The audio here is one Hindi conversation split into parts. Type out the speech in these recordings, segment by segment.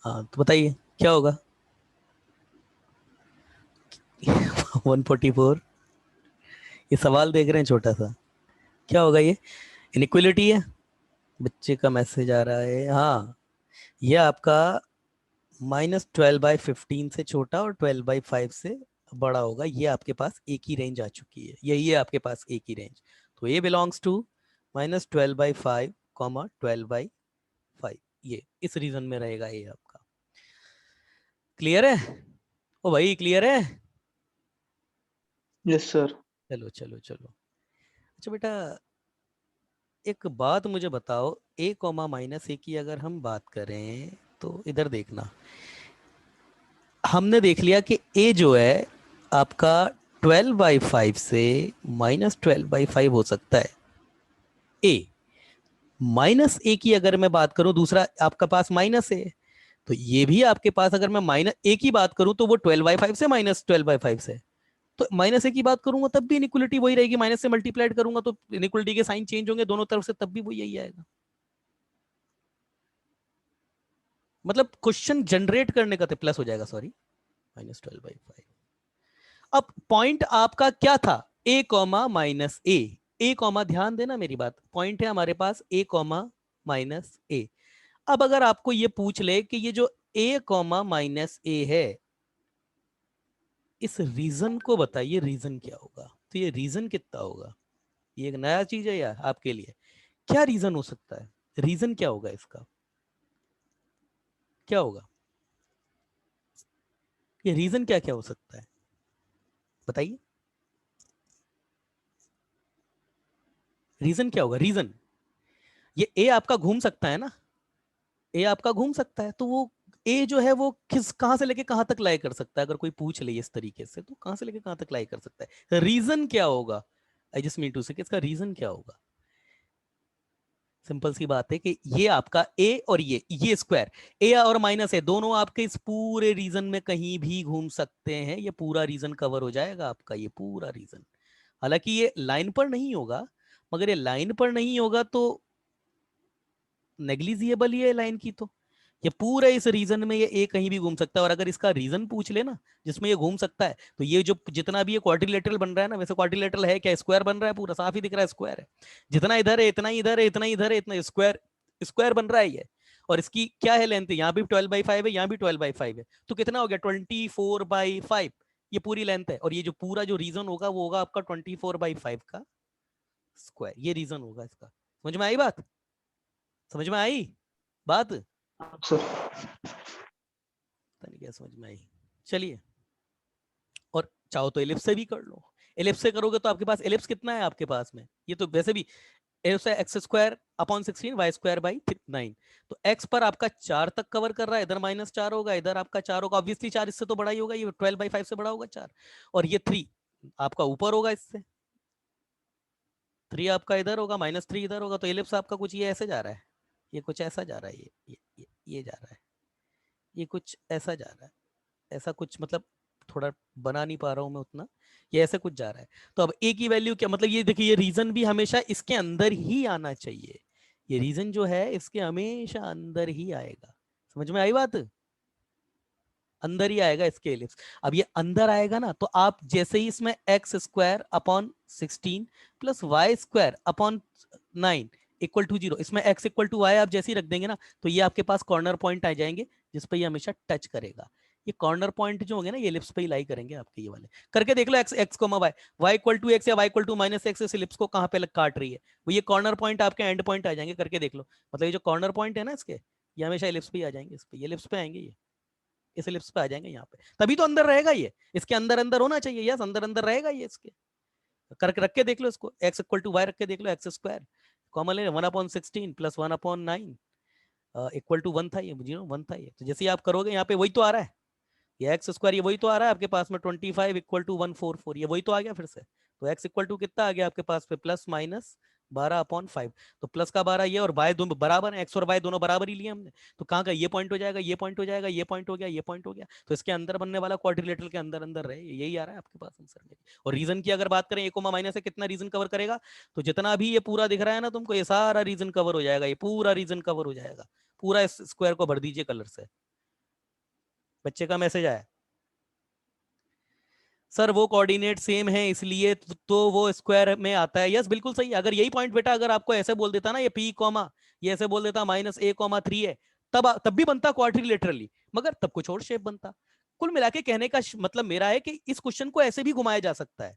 हाँ तो बताइए क्या होगा। 144। ये सवाल देख रहे हैं छोटा सा, क्या होगा ये? इनइक्वलिटी है। बच्चे का मैसेज आ रहा है, हाँ। ये आपका -12/15 से छोटा और 12/5 से बड़ा होगा। ये आपके पास एक ही रेंज आ चुकी है, यही है आपके पास एक ही रेंज। तो ये बिलोंग्स टू -12/5 12/5। ये इस रीजन में रहेगा ये आपका। क्लियर है? ओ भाई क्लियर है? Yes sir. चलो चलो चलो। अच्छा बेटा, एक बात मुझे बताओ, a कॉमा -a की अगर हम बात करें तो इधर देखना। हमने देख लिया कि a जो है आपका 12/5 से -12/5 हो सकता है। a -a की अगर मैं बात करूं, दूसरा आपका पास माइनस है, तो ये भी आपके पास अगर मैं -a की बात करूं तो वो 12/5 से -12/5 से। तो -a की बात करूंगा तब भी इनइक्वलिटी वही रहेगी, माइनस से मल्टीप्लाइड करूंगा तो इनइक्वलिटी के साइन चेंज होंगे दोनों तरफ से, तब भी वही यही आएगा। मतलब क्वेश्चन जनरेट करने का तो प्लस हो जाएगा, सॉरी, -12/5। अब पॉइंट आपका क्या था? a comma -a। a comma, ध्यान देना मेरी बात, पॉइंट है हमारे पास a कॉमा -a। अब अगर आपको ये पूछ ले कि ये जो a कॉमा -a है, इस रीजन को बताइए, रीजन क्या होगा? तो ये रीजन कितना होगा? ये एक नया चीज है यार आपके लिए। क्या रीजन हो सकता है? रीजन क्या होगा इसका? क्या होगा ये रीजन? क्या क्या हो सकता है बताइए। रीजन क्या होगा? रीजन, ये ए आपका घूम सकता है ना, ए आपका घूम सकता है, तो वो ए जो है वो किस, कहां से लेके कहां तक लाई कर सकता है? अगर कोई पूछ ले इस तरीके से तो कहां से लेके कहां तक लाई कर सकता है? रीजन क्या होगा? आई जस्ट मीन टू से इसका रीजन क्या होगा? सिंपल सी बात है कि ये आपका ए और ये स्क्वायर, ए और माइनस ए दोनों आपके इस पूरे रीजन में कहीं भी घूम सकते हैं। ये पूरा रीजन कवर हो जाएगा आपका, ये पूरा रीजन। हालांकि ये लाइन पर नहीं होगा, मगर ये लाइन पर नहीं होगा तो नेग्लिजिएबल ही है लाइन की। तो ये पूरे इस रीजन में ये ए कहीं भी घूम सकता है। और अगर इसका रीजन पूछ लेना जिसमें ये घूम सकता है, तो ये जो जितना भी ये क्वाड्रिलेटरल बन रहा है ना, वैसे क्वाड्रिलेटरल है क्या? स्क्वायर बन रहा है, पूरा साफ ही दिख रहा है स्क्वायर है। जितना इधर है इतना ही इधर है, इतना इधर है इतना, स्क्वायर स्क्वायर बन रहा है ये। और इसकी क्या है लेंथ? यहाँ भी 12/5 है, यहाँ भी 12/5 है, तो कितना हो गया? 24/5। ये पूरी लेंथ है। और ये जो पूरा जो रीजन होगा वो होगा आपका 24/5 का स्क्वायर। ये रीजन होगा इसका। समझ में आई बात? समझ में आई बात? हाँ सर। पता नहीं क्या समझ में आई। चलिए, और चाहो तो एलिप्स से भी कर लो। एलिप्स से करोगे तो आपके पास एलिप्स कितना है आपके पास में? ये तो वैसे भी एलिप्स है x² अपॉन 16 y²/9। तो x पर आपका 4 तक कवर कर रहा है, इधर -4 होगा, इधर आपका 4 होगा। ऑब्वियसली 4 इससे तो बड़ा ही होगा, ये 12/5 से बड़ा होगा 4। और ये 3 आपका ऊपर होगा इससे, 3 आपका इधर होगा, -3 इधर होगा। तो एलिप्स आपका कुछ ये ऐसे जा रहा है, ये कुछ ऐसा जा रहा है, ये जा रहा है, ये कुछ ऐसा जा रहा है, ऐसा कुछ, मतलब थोड़ा बना नहीं पा रहा हूं मैं उतना, ये ऐसे कुछ जा रहा है। तो अब ए की वैल्यू क्या, मतलब ये देखिए, ये रीजन भी हमेशा इसके अंदर ही आना चाहिए। ये रीजन जो है इसके हमेशा अंदर ही आएगा। समझ में आई बात? अंदर ही आएगा इसके एलिप्स। अब ये अंदर आएगा ना, तो आप जैसे ही इसमें x² upon 16 plus y² upon 9 equal to 0, इसमें x इक्वल टू वाई आप जैसे ही रख देंगे ना, तो ये आपके पास कॉर्नर पॉइंट आ जाएंगे जिस पर ये हमेशा टच करेगा। ये कॉर्नर पॉइंट जो होंगे ना, ये एलिप्स पे ही लाई करेंगे आपके, ये वाले। करके देख लो, x comma y equal to x या y इक्वल टू -x, इस एलिप्स को कहां पे काट रही है वो, ये कॉर्नर पॉइंट आपके एंड पॉइंट आ जाएंगे। करके देख लो, मतलब ये जो कॉर्नर पॉइंट है ना इसके, ये हमेशा एलिप्स पे ही आ जाएंगे, इस पे, ये एलिप्स पे आएंगे, ये इस एलिप्स पे आ जाएंगे यहाँ पे, तभी तो अंदर रहेगा ये। इसके अंदर अंदर होना चाहिए, यस, अंदर अंदर रहेगा ये इसके। करके रख के देख लो इसको, x इक्वल टू वाई रख के देख लो, x² कॉमन ले 1/16 प्लस 1/9 इक्वल टू 1 था, ये 1 था ये। तो जैसे ही आप करोगे यहाँ पे वही तो आ रहा है, ये x², ये वही तो आ रहा है आपके पास में, 25 इक्वल टू 144, ये वही तो आ गया फिर से। तो x इक्वल टू कितना आ गया आपके पास पे? +/12/5। तो प्लस का 12 ये और y दोनों बराबर है, x और y दोनों बराबर ही लिए हमने। तो कहाँ का ये पॉइंट हो जाएगा, ये पॉइंट हो जाएगा, ये पॉइंट हो गया, ये पॉइंट हो गया। तो इसके अंदर बनने वाला क्वाड्रिलेटरल के अंदर अंदर रहे, यही आ रहा है आपके पास आंसर में। और रीजन की अगर बात करें, a कोमा माइनस है कितना रीजन कवर करेगा? तो जितना भी ये पूरा दिख रहा है ना तुमको, ये सारा रीजन कवर हो जाएगा, ये पूरा रीजन कवर हो जाएगा। पूरा इस स्क्वायर को भर दीजिए कलर से, बच्चे का मैसेज आया सर वो कोऑर्डिनेट सेम है इसलिए तो वो स्क्वायर में आता है। यस बिल्कुल सही। अगर यही पॉइंट बेटा अगर आपको ऐसे बोल देता ना ये p कॉमा, ये ऐसे बोल देता -a,3 है, तब भी बनता क्वाड्रिलेटरली, मगर तब कुछ और शेप बनता। कुल मिला के कहने का मतलब मेरा है कि इस क्वेश्चन को ऐसे भी घुमाया जा सकता है।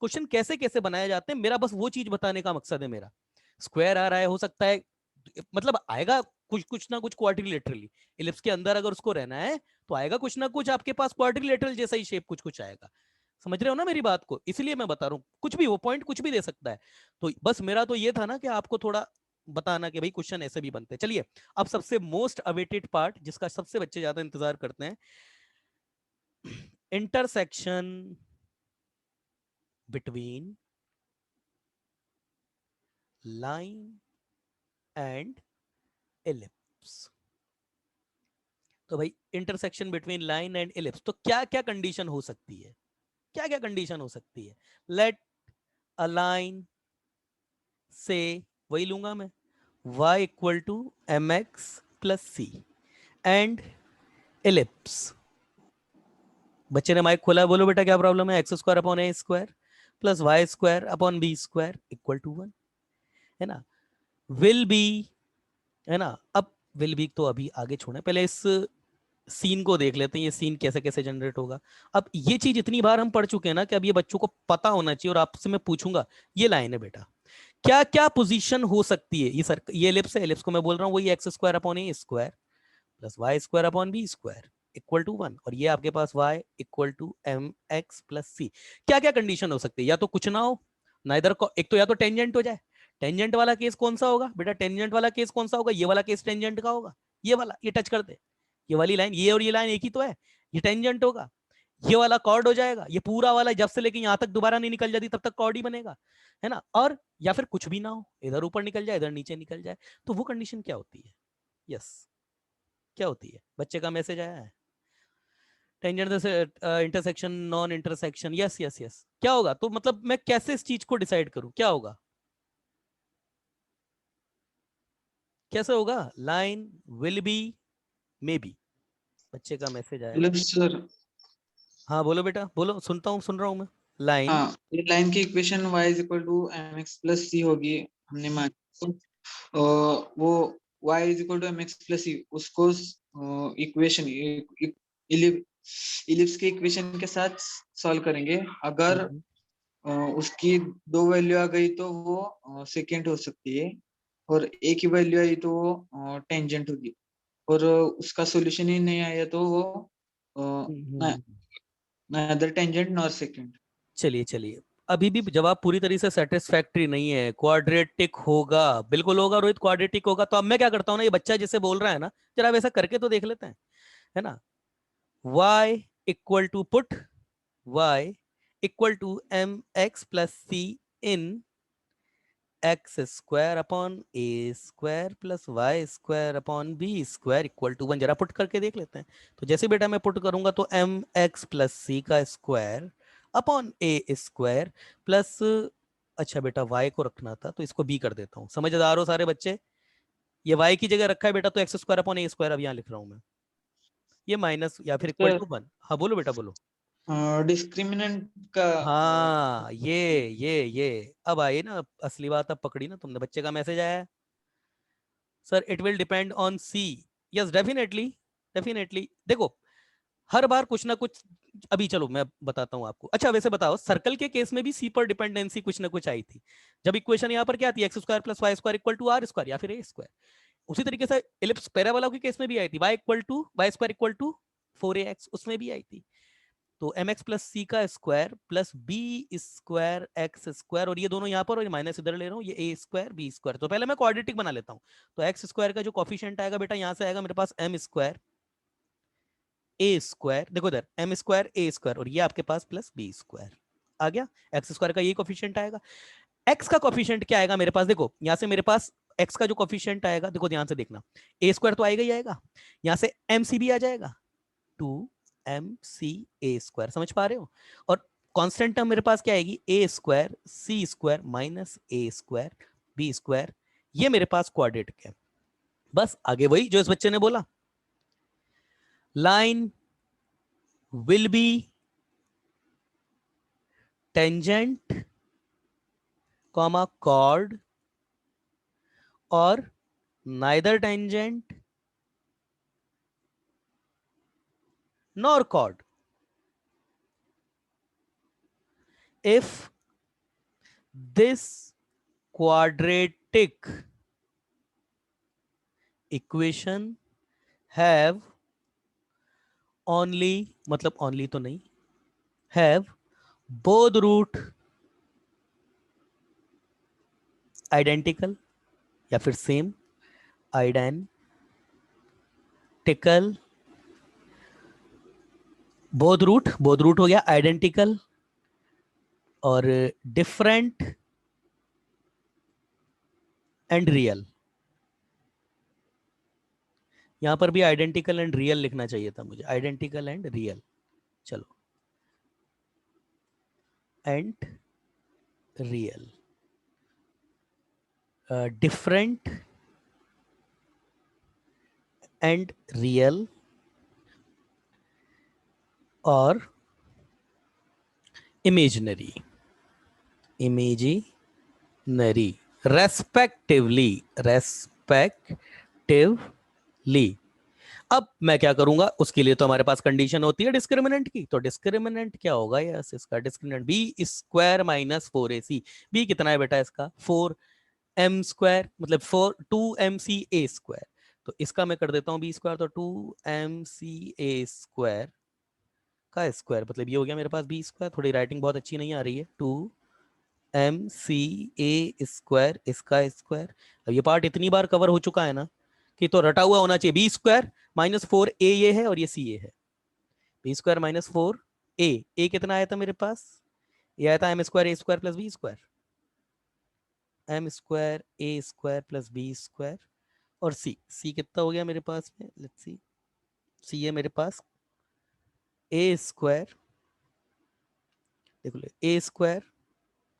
क्वेश्चन कैसे कैसे बनाए जाते हैं, मेरा बस वो चीज बताने का मकसद है मेरा। स्क्वायर आ रहा है, हो सकता है मतलब आएगा कुछ कुछ ना कुछ क्वाड्रिलेटरली। इलिप्स के अंदर अगर उसको रहना है तो आएगा कुछ ना कुछ आपके पास क्वाड्रिलेटरल जैसा ही शेप कुछ कुछ आएगा। समझ रहे हो ना मेरी बात को? इसलिए मैं बता रहा हूँ, कुछ भी वो पॉइंट कुछ भी दे सकता है। तो बस मेरा तो ये था ना कि आपको थोड़ा बताना कि भाई क्वेश्चन ऐसे भी बनते हैं। चलिए अब सबसे मोस्ट अवेटेड पार्ट जिसका सबसे बच्चे ज्यादा इंतजार करते हैं, intersection between line and ellipse. तो भाई intersection between line and ellipse, तो क्या क्या कंडीशन हो सकती है? क्या क्या कंडीशन हो सकती है? लेट अ लाइन से, वही लूंगा मैं, y equal to m x plus c and ellipse. बच्चे ने माइक खोला है, बोलो बेटा क्या प्रॉब्लम है? X square upon A square plus y square upon b square equal to 1, है ना? विल बी, है ना? अब विल बी तो अभी आगे छोड़े, पहले इस सीन को देख लेते हैं, ये सीन कैसे कैसे जनरेट होगा। अब ये चीज इतनी बार हम पढ़ चुके हैं ना कि अब ये बच्चों को पता होना चाहिए। और आपसे मैं पूछूंगा, ये लाइन है बेटा, क्या क्या पोजीशन हो सकती है? ये सर ये एलिप्स है, एलिप्स को मैं बोल रहा हूँ वही x square upon A square plus y square upon b square equal to 1, और ये आपके पास y equal to m x plus c. क्या क्या कंडीशन हो सकती है? या तो कुछ ना हो ना, इधर को एक तो या तो टेंजेंट हो जाए। टेंजेंट वाला केस कौन सा होगा बेटा? टेंजेंट वाला केस कौन सा होगा? ये वाला केस टेंजेंट का होगा। ये वाला, ये टच कर दे, ये वाली लाइन, ये और ये लाइन एक ही तो है, ये टेंजेंट होगा। ये वाला कॉर्ड हो जाएगा, ये पूरा वाला जब से लेके यहां तक दोबारा नहीं निकल जाती तब तक कॉर्ड ही बनेगा, है ना? और या फिर कुछ भी ना हो, इधर ऊपर निकल जाए इधर नीचे निकल जाए, तो वो कंडीशन क्या होती है? यस, क्या होती है? बच्चे का मैसेज आया है। Tangent intersection, non intersection, yes yes yes, क्या होगा? तो मतलब मैं कैसे इस चीज को डिसाइड करूं, क्या होगा? कैसे होगा? Line will B, may be. बच्चे का मैसेज आया। मतलब सर, हाँ बोलो बेटा बोलो, सुनता हूँ, सुन रहा हूँ मैं। लाइन, हाँ, ये लाइन की equation y is equal to m x plus c होगी, हमने मान वो y is equal to m x plus c, उसको इक्वेशन इलिप्स के इक्वेशन के साथ सॉल्व करेंगे। अगर उसकी दो वैल्यू आ गई तो वो सेकेंड हो सकती है, और एक ही वैल्यू आई तो वो टेंजेंट होगी, और उसका सॉल्यूशन ही नहीं आया तो वो neither tangent nor secant। चलिए चलिए, अभी भी जवाब पूरी तरीके से सेटिस्फैक्टरी नहीं है। क्वाड्रेटिक होगा, बिल्कुल होगा रोहित, क्वाड्रेटिक होगा। तो अब मैं क्या करता हूँ ना, ये बच्चा जिसे बोल रहा है ना, जरा वैसा करके तो देख लेते हैं, है ना? y equal to put y equal to m x plus c in x square upon A square plus y square upon b square equal to 1। जरा पुट करके देख लेते हैं। तो जैसे बेटा मैं पुट करूंगा तो एम एक्स प्लस सी का स्क्वायर अपॉन ए स्क्वायर प्लस, अच्छा बेटा y को रखना था तो इसको b कर देता हूँ। समझदार हो सारे बच्चे? ये y की जगह रखा है बेटा तो एक्स स्क्वायर अपॉन ए स्क्वायर अब यहाँ लिख रहा हूँ मैं, ये माइनस या फिर इक्वल सर, टू 1। हाँ बोलो बेटा बोलो। डिस्क्रिमिनेंट का हाँ ये अब आई ना असली बात, अब पकड़ी ना तुमने। बच्चे का मैसेज आया है, sir it will depend on c. Yes definitely, definitely. देखो हर बार कुछ ना कुछ, अभी चलो मैं बताता हूं आपको। अच्छा वैसे बताओ, सर्कल के केस में भी सी पर डिपेंडेंसी कुछ ना कुछ आई थी, जब इक्वेशन यहाँ पर क्या थी? X square plus y square equal to r square या फिर ए स्क्वायर। उसी तरीके से इलिप्स पैराबोला के केस में भी आई थी, y equal to y square equal to 4ax, उसमें भी आई थी। तो एम एक्स प्लस सी का square plus b square x square, और ये दोनों यहाँ पर, और ये माइनस इधर ले रहा हूँ, ये ए स्क्वायर बी स्क्वायर। तो पहले मैं क्वाड्रेटिक बना लेता हूँ। तो एक्स स्क्वायर का जो कॉफिशिएंट आएगा बेटा यहाँ से आएगा मेरे पास एम स्क्वायर ए स्क्वायर, देखो इधर एम स्क्वायर ए स्क्वायर, और ये आपके पास प्लस बी स्क्वायर आ गया। एक्स स्क्वायर का ये कॉफिशिएंट आएगा। एक्स का कॉफिशिएंट क्या आएगा मेरे पास? देखो यहाँ से मेरे पास एक्स का जो कॉफिशिएंट आएगा, देखो ध्यान से देखना, ए स्क्वायर तो आएगा ही आएगा, यहाँ से एम सी भी आ जाएगा, 2mc a स्क्वायर। समझ पा रहे हो? और कांस्टेंट टर्म मेरे पास क्या आएगी? ए स्क्वायर सी स्क्वायर माइनस ए स्क्वायर बी स्क्वायर। ये मेरे पास क्वाड्रेटिक है। बस आगे वही जो इस बच्चे ने बोला, line will be tangent comma chord or neither tangent nor chord if this quadratic equation have only, मतलब only तो नहीं, have both root identical या फिर सेम, identical, both root हो गया, identical और different and real. यहां पर भी आइडेंटिकल एंड रियल लिखना चाहिए था मुझे, आइडेंटिकल एंड रियल, चलो and real, different and real और इमेजिनरी, इमेजिनरी रेस्पेक्टिवली, रेस्पेक्टिवली। अब मैं क्या करूंगा, उसके लिए तो हमारे पास कंडीशन होती है डिस्क्रिमिनेंट की, तो डिस्क्रिमिनेंट क्या होगा, यस इसका discriminant b square minus 4ac। B कितना है बेटा इसका 4m स्क्वायर, मतलब 2mca स्क्वायर, तो इसका मैं कर देता हूं बी स्क्वायर, तो 2mca स्क्वायर का स्क्वायर, मतलब ये हो गया मेरे पास बी स्क्वायर। थोड़ी राइटिंग बहुत अच्छी नहीं आ रही है, 2mca स्क्वायर इसका स्क्वायर। अब ये पार्ट इतनी बार कवर हो चुका है ना कि तो रटा हुआ होना चाहिए, बी स्क्वायर माइनस 4a ये है और ये सी ए है, बी स्क्वायर माइनस 4a, कितना आया था मेरे पास, ये आया था m square a square plus b square, M square a square plus b square, और सी कितना हो गया मेरे पास में, लेट्स सी है मेरे पास ए स्क्वायर, देख लो ए स्क्वायर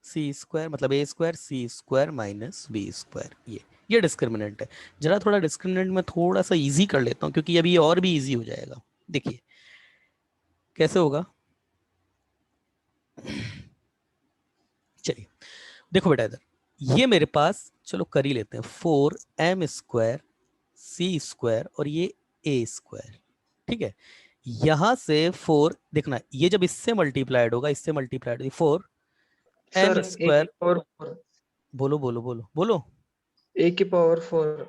सी स्क्वायर, मतलब ए square c square minus B square, ये डिस्क्रिमिनेंट है। जरा थोड़ा डिस्क्रिमिनेंट में थोड़ा सा इजी कर लेता हूँ, क्योंकि अभी ये और भी इजी हो जाएगा। देखिए कैसे होगा, चलिए देखो बेटा इधर, ये मेरे पास चलो कर ही लेते हैं, 4m स्क्वायर सी स्क्वायर और ये ए स्क्वायर, ठीक है। यहां से 4 देखना, ये जब इससे मल्टीप्लाइड होगा, इससे मल्टीप्लाइड 4m सर ए की स्क्वायर, पावर 4, बोलो बोलो बोलो बोलो, ए की पावर 4,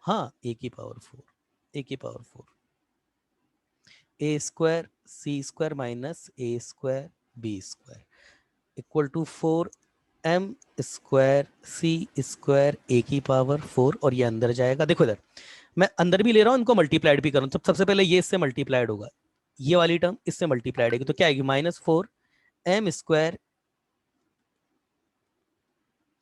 हाँ ए की पावर 4, ए की power 4, a square c square minus A square b square equal to 4m square c square a की पावर 4, और ये अंदर जाएगा, देखो इधर मैं अंदर भी ले रहा हूँ, इनको मल्टीप्लाइड भी कर रहा हूँ, तो सबसे पहले ये इससे मल्टीप्लाइड होगा, ये वाली टर्म इससे मल्टीप्लाइड होगी, तो क्या आएगी -4m square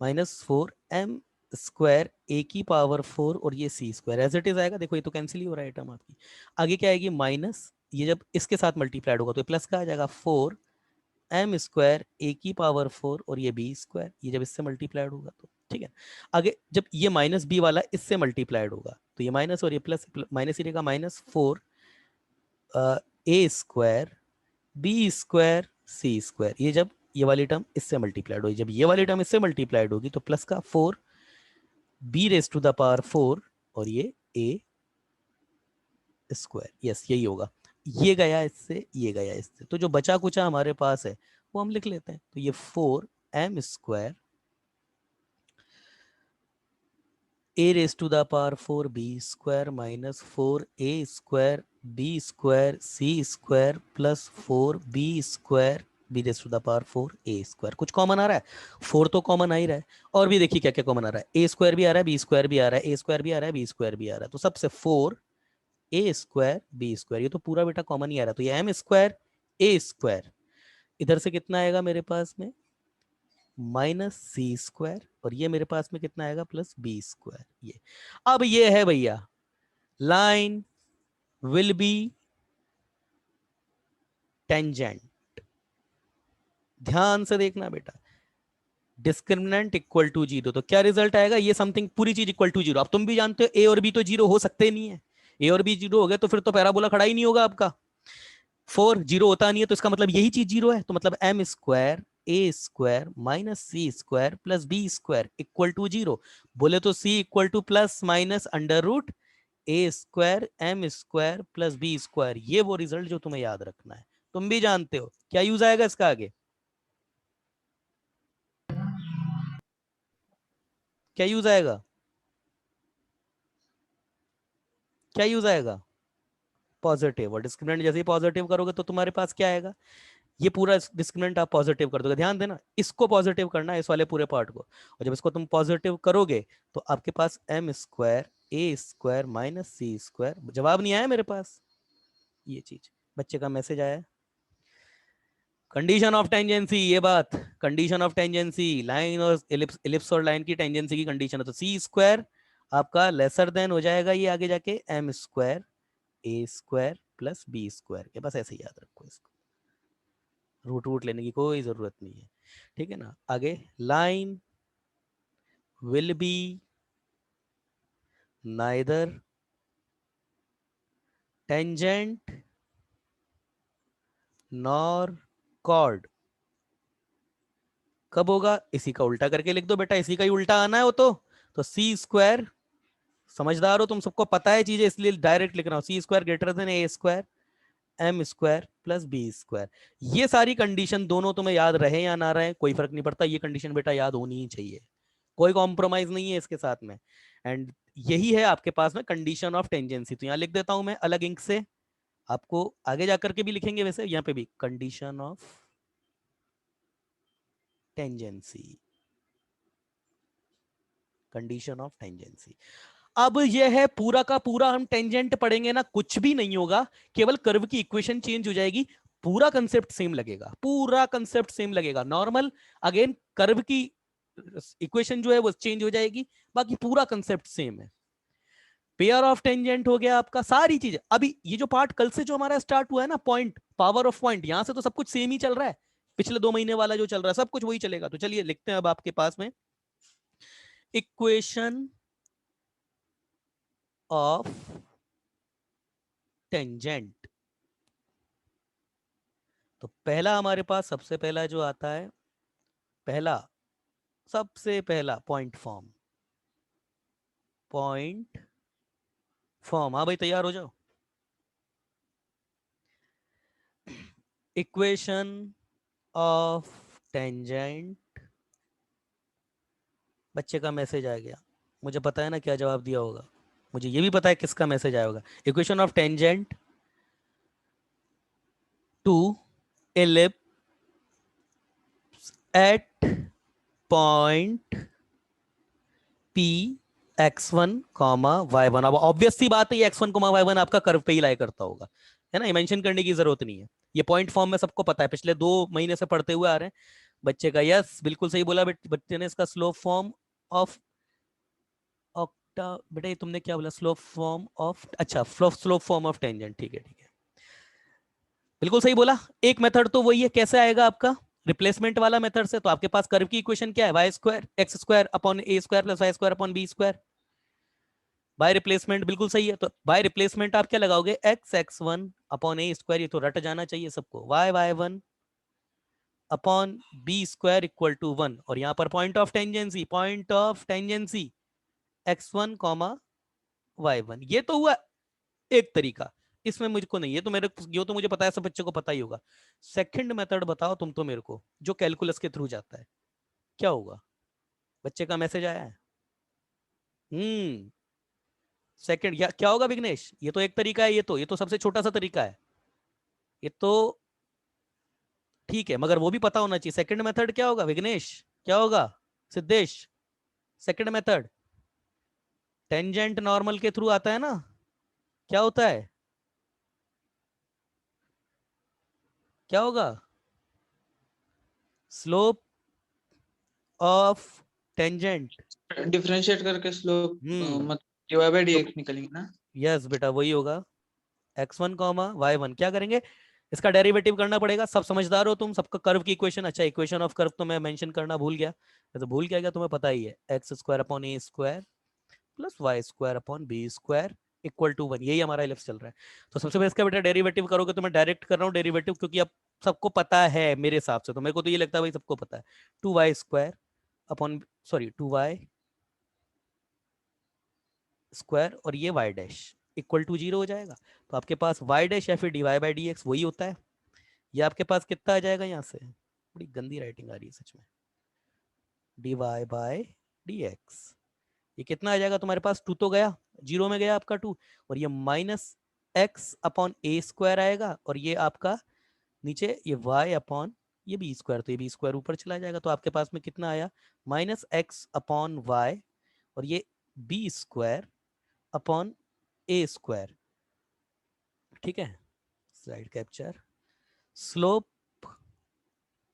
-4m square a की पावर 4 और ये सी स्क्वायर एज इट इज आएगा, देखो ये तो कैंसिल ही हो रहा है टर्म आपकी। आगे क्या आएगी माइनस, ये जब इसके साथ मल्टीप्लाइड होगा तो प्लस का आ जाएगा 4m स्क्वायर ए की पावर 4 और ये बी स्क्वायर, ये जब इससे मल्टीप्लाइड होगा तो ठीक है। आगे जब ये माइनस बी वाला इससे मल्टीप्लाइड होगा तो ये माइनस और ये प्लस, माइनस ही रहेगा -4 a square b square c square, ये जब ये वाली टर्म इससे मल्टीप्लाइड होगी, जब ये वाली टर्म इससे मल्टीप्लाइड होगी तो प्लस का 4b raise to the power 4 और ये a स्क्वायर, यस यही होगा। ये गया इससे, ये गया इससे, तो जो बचा कुचा हमारे पास है वो हम लिख लेते हैं, तो ये 4m square a raise to the power 4b square minus 4a square b square c square plus 4b square b raise to the power 4a square. कुछ कॉमन आ रहा है, 4 तो कॉमन आ ही रहा है, और भी देखिए क्या क्या कॉमन आ रहा है, a स्क्वायर भी आ रहा है, b स्क्वायर भी आ रहा है, a स्क्वायर भी आ रहा है, b स्क्वायर भी आ रहा है, तो सबसे 4a स्क्वायर b स्क्वायर, ये तो पूरा बेटा कॉमन ही आ रहा है, तो ये m स्क्वायर a स्क्वायर, इधर से कितना आएगा मेरे पास में माइनस सी स्क्वायर, और ये मेरे पास में कितना आएगा प्लस बी स्क्वायर। ये अब ये है भैया लाइन विल बी टेंजेंट, ध्यान से देखना बेटा, डिस्क्रिमिनेंट इक्वल टू 0, तो क्या रिजल्ट आएगा, ये समथिंग पूरी चीज इक्वल टू 0। अब तुम भी जानते हो ए और बी तो 0 हो सकते नहीं है, ए और बी 0 हो गए तो फिर तो पैराबोला खड़ा ही नहीं होगा आपका, 4 जीरो होता नहीं है, तो इसका मतलब यही चीज जीरो है, तो मतलब m square a square minus c square plus b square equal to zero. बोले तो c equal to plus minus under root a square M square plus b square. ये वो रिजल्ट जो तुम्हें याद रखना है, तुम भी जानते हो। क्या यूज आएगा इसका आगे, क्या यूज आएगा, क्या यूज आएगा? पॉजिटिव। और डिस्क्रिमिनेंट जैसे ही पॉजिटिव करोगे तो तुम्हारे पास क्या आएगा, ये पूरा डिस्क्रिमिनेंट आप पॉजिटिव कर दोगे। ध्यान देना, इसको पॉजिटिव करना है, इस वाले पूरे पार्ट को। और जब इसको तुम पॉजिटिव करोगे तो आपके पास M square a square minus c square. जवाब नहीं आया मेरे पास, ये चीज बच्चे का मैसेज आया। कंडीशन ऑफ टेंजेंसी, ये बात कंडीशन ऑफ टेंजेंसी, लाइन और इलिप्स और लाइन की टेंजेंसी की कंडीशन है। तो सी स्क्वायर आपका लेसर देन हो जाएगा ये आगे जाके M square a square plus b square के। बस ऐसे ही याद रखो इसको, रूट वूट लेने की कोई जरूरत नहीं है, ठीक है ना। आगे line will be neither tangent nor chord. कब होगा, इसी का उल्टा करके लिख दो बेटा, इसी का ही उल्टा आना है वो तो सी स्क्वायर, समझदार हो तुम, सबको पता है चीजें, इसलिए डायरेक्ट लिख रहा हूं, c square greater than a square M square plus b square. ये सारी कंडीशन दोनों तुम्हें याद रहे या ना रहे कोई फर्क नहीं पड़ता, ये कंडीशन बेटा याद होनी ही चाहिए, कोई कॉम्प्रोमाइज नहीं है इसके साथ में। एंड यही है आपके पास में कंडीशन ऑफ टेंजेंसी। तो यहां लिख देता हूं मैं अलग इंक से, आपको आगे जाकर के भी लिखेंगे वैसे, यहां पे भी condition of tangency, condition of tangency. अब यह है पूरा का पूरा, हम टेंजेंट पढ़ेंगे ना, कुछ भी नहीं होगा, केवल कर्व की इक्वेशन चेंज हो जाएगी, पूरा कंसेप्ट सेम लगेगा, पूरा कंसेप्ट सेम लगेगा। नॉर्मल अगेन कर्व की इक्वेशन जो है वो चेंज हो जाएगी, बाकी पूरा कंसेप्ट सेम है। पेयर ऑफ टेंजेंट हो गया आपका, सारी चीजें। अभी ये जो पार्ट कल से जो हमारा स्टार्ट हुआ है ना, पॉइंट पावर ऑफ पॉइंट, यहां से तो सब कुछ सेम ही चल रहा है, पिछले 2 महीने वाला जो चल रहा है सब कुछ वही चलेगा। तो चलिए लिखते हैं अब आपके पास में इक्वेशन ऑफ टेंजेंट। तो पहला हमारे पास सबसे पहला जो आता है, पहला सबसे पहला पॉइंट फॉर्म, पॉइंट फॉर्म। हाँ भाई तैयार हो जाओ। इक्वेशन ऑफ टेंजेंट, बच्चे का मैसेज आ गया, मुझे पता है ना क्या जवाब दिया होगा, मुझे ये भी पता है किसका मैसेज आया होगा। Equation of tangent to ellipse at point p x1 comma y1। अब ऑब्वियस सी बात है ये x1 कॉमा y1 आपका कर्व पे ही लाई करता होगा, है ना, मेंशन करने की जरूरत नहीं है। ये पॉइंट फॉर्म में सबको पता है, पिछले 2 महीने से पढ़ते हुए आ रहे हैं। बच्चे का यस बिल्कुल सही बोला, बच्चे ने इसका स्लोप फॉर्म ऑफ ऑक्टा, बेटा ये तुमने क्या बोला, स्लोप फॉर्म ऑफ, अच्छा स्लोप फॉर्म ऑफ टेंजेंट, ठीक है ठीक है, बिल्कुल सही बोला। एक मेथड तो वही है, कैसे आएगा आपका, रिप्लेसमेंट वाला मेथड से। तो आपके पास कर्व की इक्वेशन क्या है, y square x square upon A square plus y square upon b square. By replacement बिल्कुल सही है, तो बाय रिप्लेसमेंट आप क्या लगाओगे, एक्स एक्स वन अपॉन ए स्क्वायर, ये तो रट जाना चाहिए सबको, y y one upon b square equal to 1। और यहाँ पर point of tangency, point of tangency x1 comma y1। ये तो हुआ एक तरीका, इसमें मुझको नहीं, ये तो मेरे, ये तो मुझे पता है, सब बच्चों को पता ही होगा। सेकंड मेथड बताओ तुम तो मेरे को, जो कैलकुलस के थ्रू जाता है, क्या होगा? बच्चे का मैसेज आया है। सेकंड क्या होगा विघ्नेश? ये तो एक तरीका है, ये तो सबसे छोटा सा तरीका है, ये तो ठीक है, मगर वो भी पता होना चाहिए। सेकंड मेथड क्या होगा विघ्नेश, क्या होगा Siddhesh? Second method tangent normal के थ्रू आता है ना, क्या होता है, क्या होगा? Slope of tangent. डिफरेंशिएट करके स्लोप हम्म मतलब डिवाइड बाय तो डीएक्स निकलेंगे ना। यस बेटा वही होगा, x1 कॉमा y1। क्या करेंगे, इसका डेरिवेटिव करना पड़ेगा। सब समझदार हो तुम, सबका कर्व की इक्वेशन, अच्छा इक्वेशन ऑफ कर्व तो मैं मेंशन करना भूल गया, तो भूल क्या गया तुम्हें पता ही है, x square upon A square plus y square upon b square equal to 1, यही हमारा एलिप्स चल रहा है। तो सबसे पहले इसका बेटा डेरिवेटिव करोगे, तो मैं डायरेक्ट कर रहा हूँ डेरिवेटिव, क्योंकि अब सबको पता है मेरे हिसाब से, तो मेरे को तो ये लगता है भाई सबको पता है, 2y square upon, sorry 2y square और ये y डैश इक्वल टू 0 हो जाएगा। तो आपके पास y डैश या फिर dy बाई डी एक्स वही होता है। ये आपके पास कितना आ जाएगा, यहाँ से बड़ी गंदी राइटिंग आ रही है सच में, dy बाई डी एक्स, ये कितना आ जाएगा तुम्हारे पास, 2 तो गया, 0 में गया आपका 2, और ये माइनस एक्स अपॉन ए स्क्वायर आएगा, और ये आपका नीचे ये y अपॉन ये बी स्क्वायर, तो ये बी स्क्वायर ऊपर चला जाएगा। तो आपके पास में कितना आया, माइनस एक्स अपॉन वाई और ये बी स्क्वायर अपॉन ए स्क्वायर। ठीक है, slide capture, slope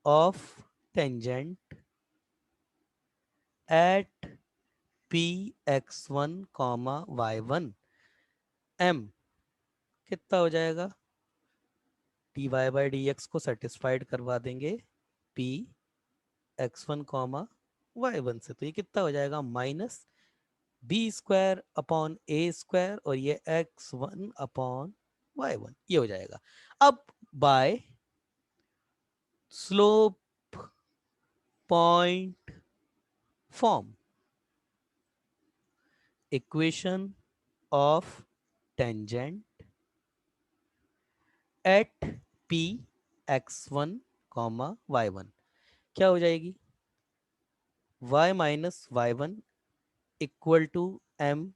of tangent at p x one comma y one m कितना हो जाएगा, d y by d x को सेटिस्फाइड करवा देंगे p x one comma y one से, तो ये कितना हो जाएगा, माइनस बी स्क्वायर अपॉन ए स्क्वायर और ये x one upon y one, ये हो जाएगा। अब by slope point form, equation of tangent at p x one comma y one क्या हो जाएगी, y minus y one equal to m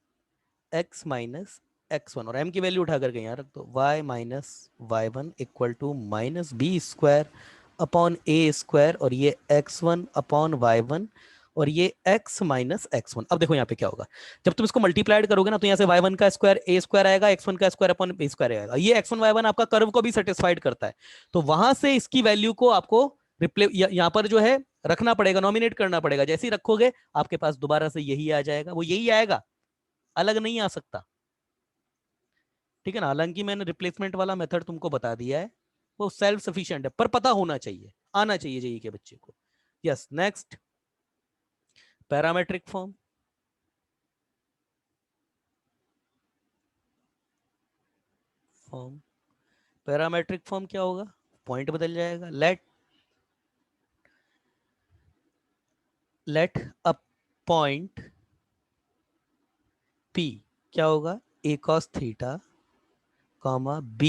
x minus x one, और m की वैल्यू उठा करके यहाँ रख दो, y minus y one equal to minus B square upon A square और ये x one upon y one और ये x माइनस एक्स वन। अब देखो यहाँ पे क्या होगा, जब तुम इसको मल्टीप्लाइड करोगे ना, तो यहाँ से y1 का स्क्वायर ए स्क्वायर आएगा, x1 का स्क्वायर अपॉन बी स्क्वायर आएगा, ये x1 y1 आपका कर्व को भी सेटिस्फाइड करता है। तो वहां से इसकी वैल्यू को आपको रिप्ले यहाँ पर जो है रखना पड़ेगा, नॉमिनेट करना पड़ेगा, जैसे ही रखोगे आपके पास दोबारा से यही आ जाएगा, वो यही आएगा, अलग नहीं आ सकता। ठीक है ना, हालांकि मैंने रिप्लेसमेंट वाला मेथड तुमको बता दिया है, वो सेल्फ सफिशिएंट है, पर पता होना चाहिए, आना चाहिए जेई के बच्चे को। Yes, next parametric form, parametric form क्या होगा, पॉइंट बदल जाएगा, लेट अ पॉइंट P क्या होगा, a cos theta comma b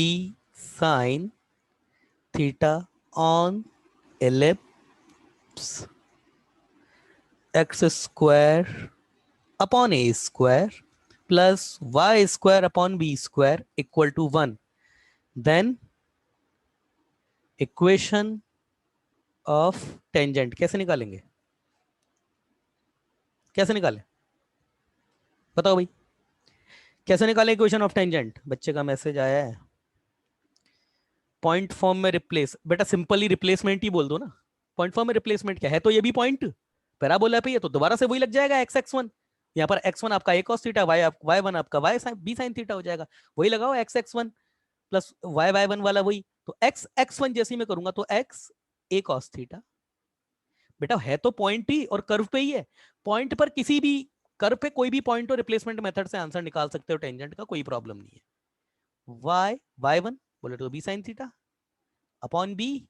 sin theta on ellipse x square upon a square plus y square upon b square equal to 1, then equation of tangent कैसे निकालेंगे, कैसे निकालें बताओ भाई, कैसे निकालें इक्वेशन ऑफ टेंजेंट, बच्चे का मैसेज आया है, पॉइंट फॉर्म में रिप्लेस, बेटा सिंपली रिप्लेसमेंट ही बोल दो ना, पॉइंट फॉर्म में रिप्लेसमेंट क्या है, तो ये भी पॉइंट पैराबोला पे, ये तो दोबारा से वही लग जाएगा एक्स एक्स वन, यहाँ पर एक्स वन आपका a cos theta, y one आपका वाई बी साइन थीटा हो जाएगा, वही लगाओ x x one plus y y one वाला वही, तो एक्स एक्स वन जैसे ही मैं करूंगा तो एक्स ए कॉस थीटा, बेटा है तो पॉइंट ही और कर्व पे ही है, पॉइंट पर किसी भी कर्व पे कोई भी पॉइंट हो, रिप्लेसमेंट मेथड से आंसर निकाल सकते हो टेंजेंट का, कोई प्रॉब्लम नहीं है। वाई वाई वन बोले तो b sine theta upon b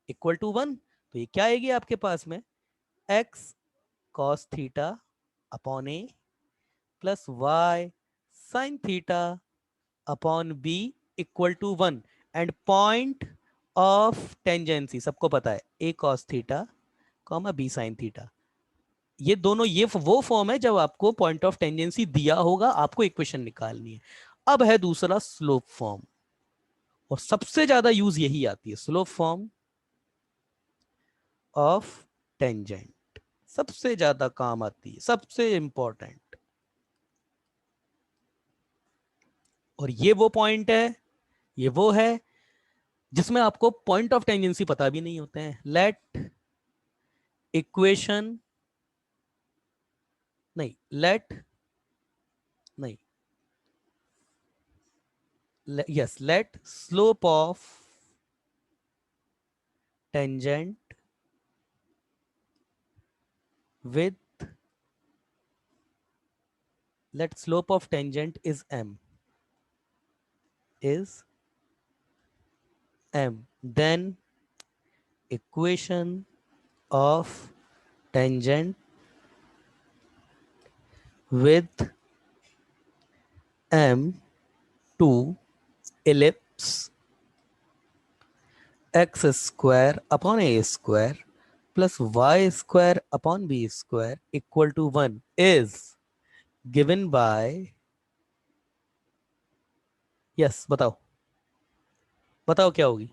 equal to 1, तो ये क्या आएगी आपके पास में, x cos theta upon a plus y sine theta upon b equal to 1, and point of tangency सबको पता है a cos theta comma b sine theta, ये दोनों ये वो फॉर्म है जब आपको पॉइंट ऑफ टेंजेंसी दिया होगा, आपको इक्वेशन निकालनी है। अब है दूसरा स्लोप फॉर्म, और सबसे ज्यादा यूज यही आती है, स्लोप फॉर्म ऑफ टेंजेंट सबसे ज्यादा काम आती है, सबसे इंपॉर्टेंट, और ये वो पॉइंट है, ये वो है जिसमें आपको पॉइंट ऑफ टेंजेंसी पता भी नहीं होते हैं। लेट इक्वेशन नहीं, लेट नहीं, yes, let slope of tangent with let slope of tangent is m, is m, then equation of tangent with m to ellipse x square upon a square plus y square upon b square equal to 1 is given by, yes बताओ, बताओ क्या होगी।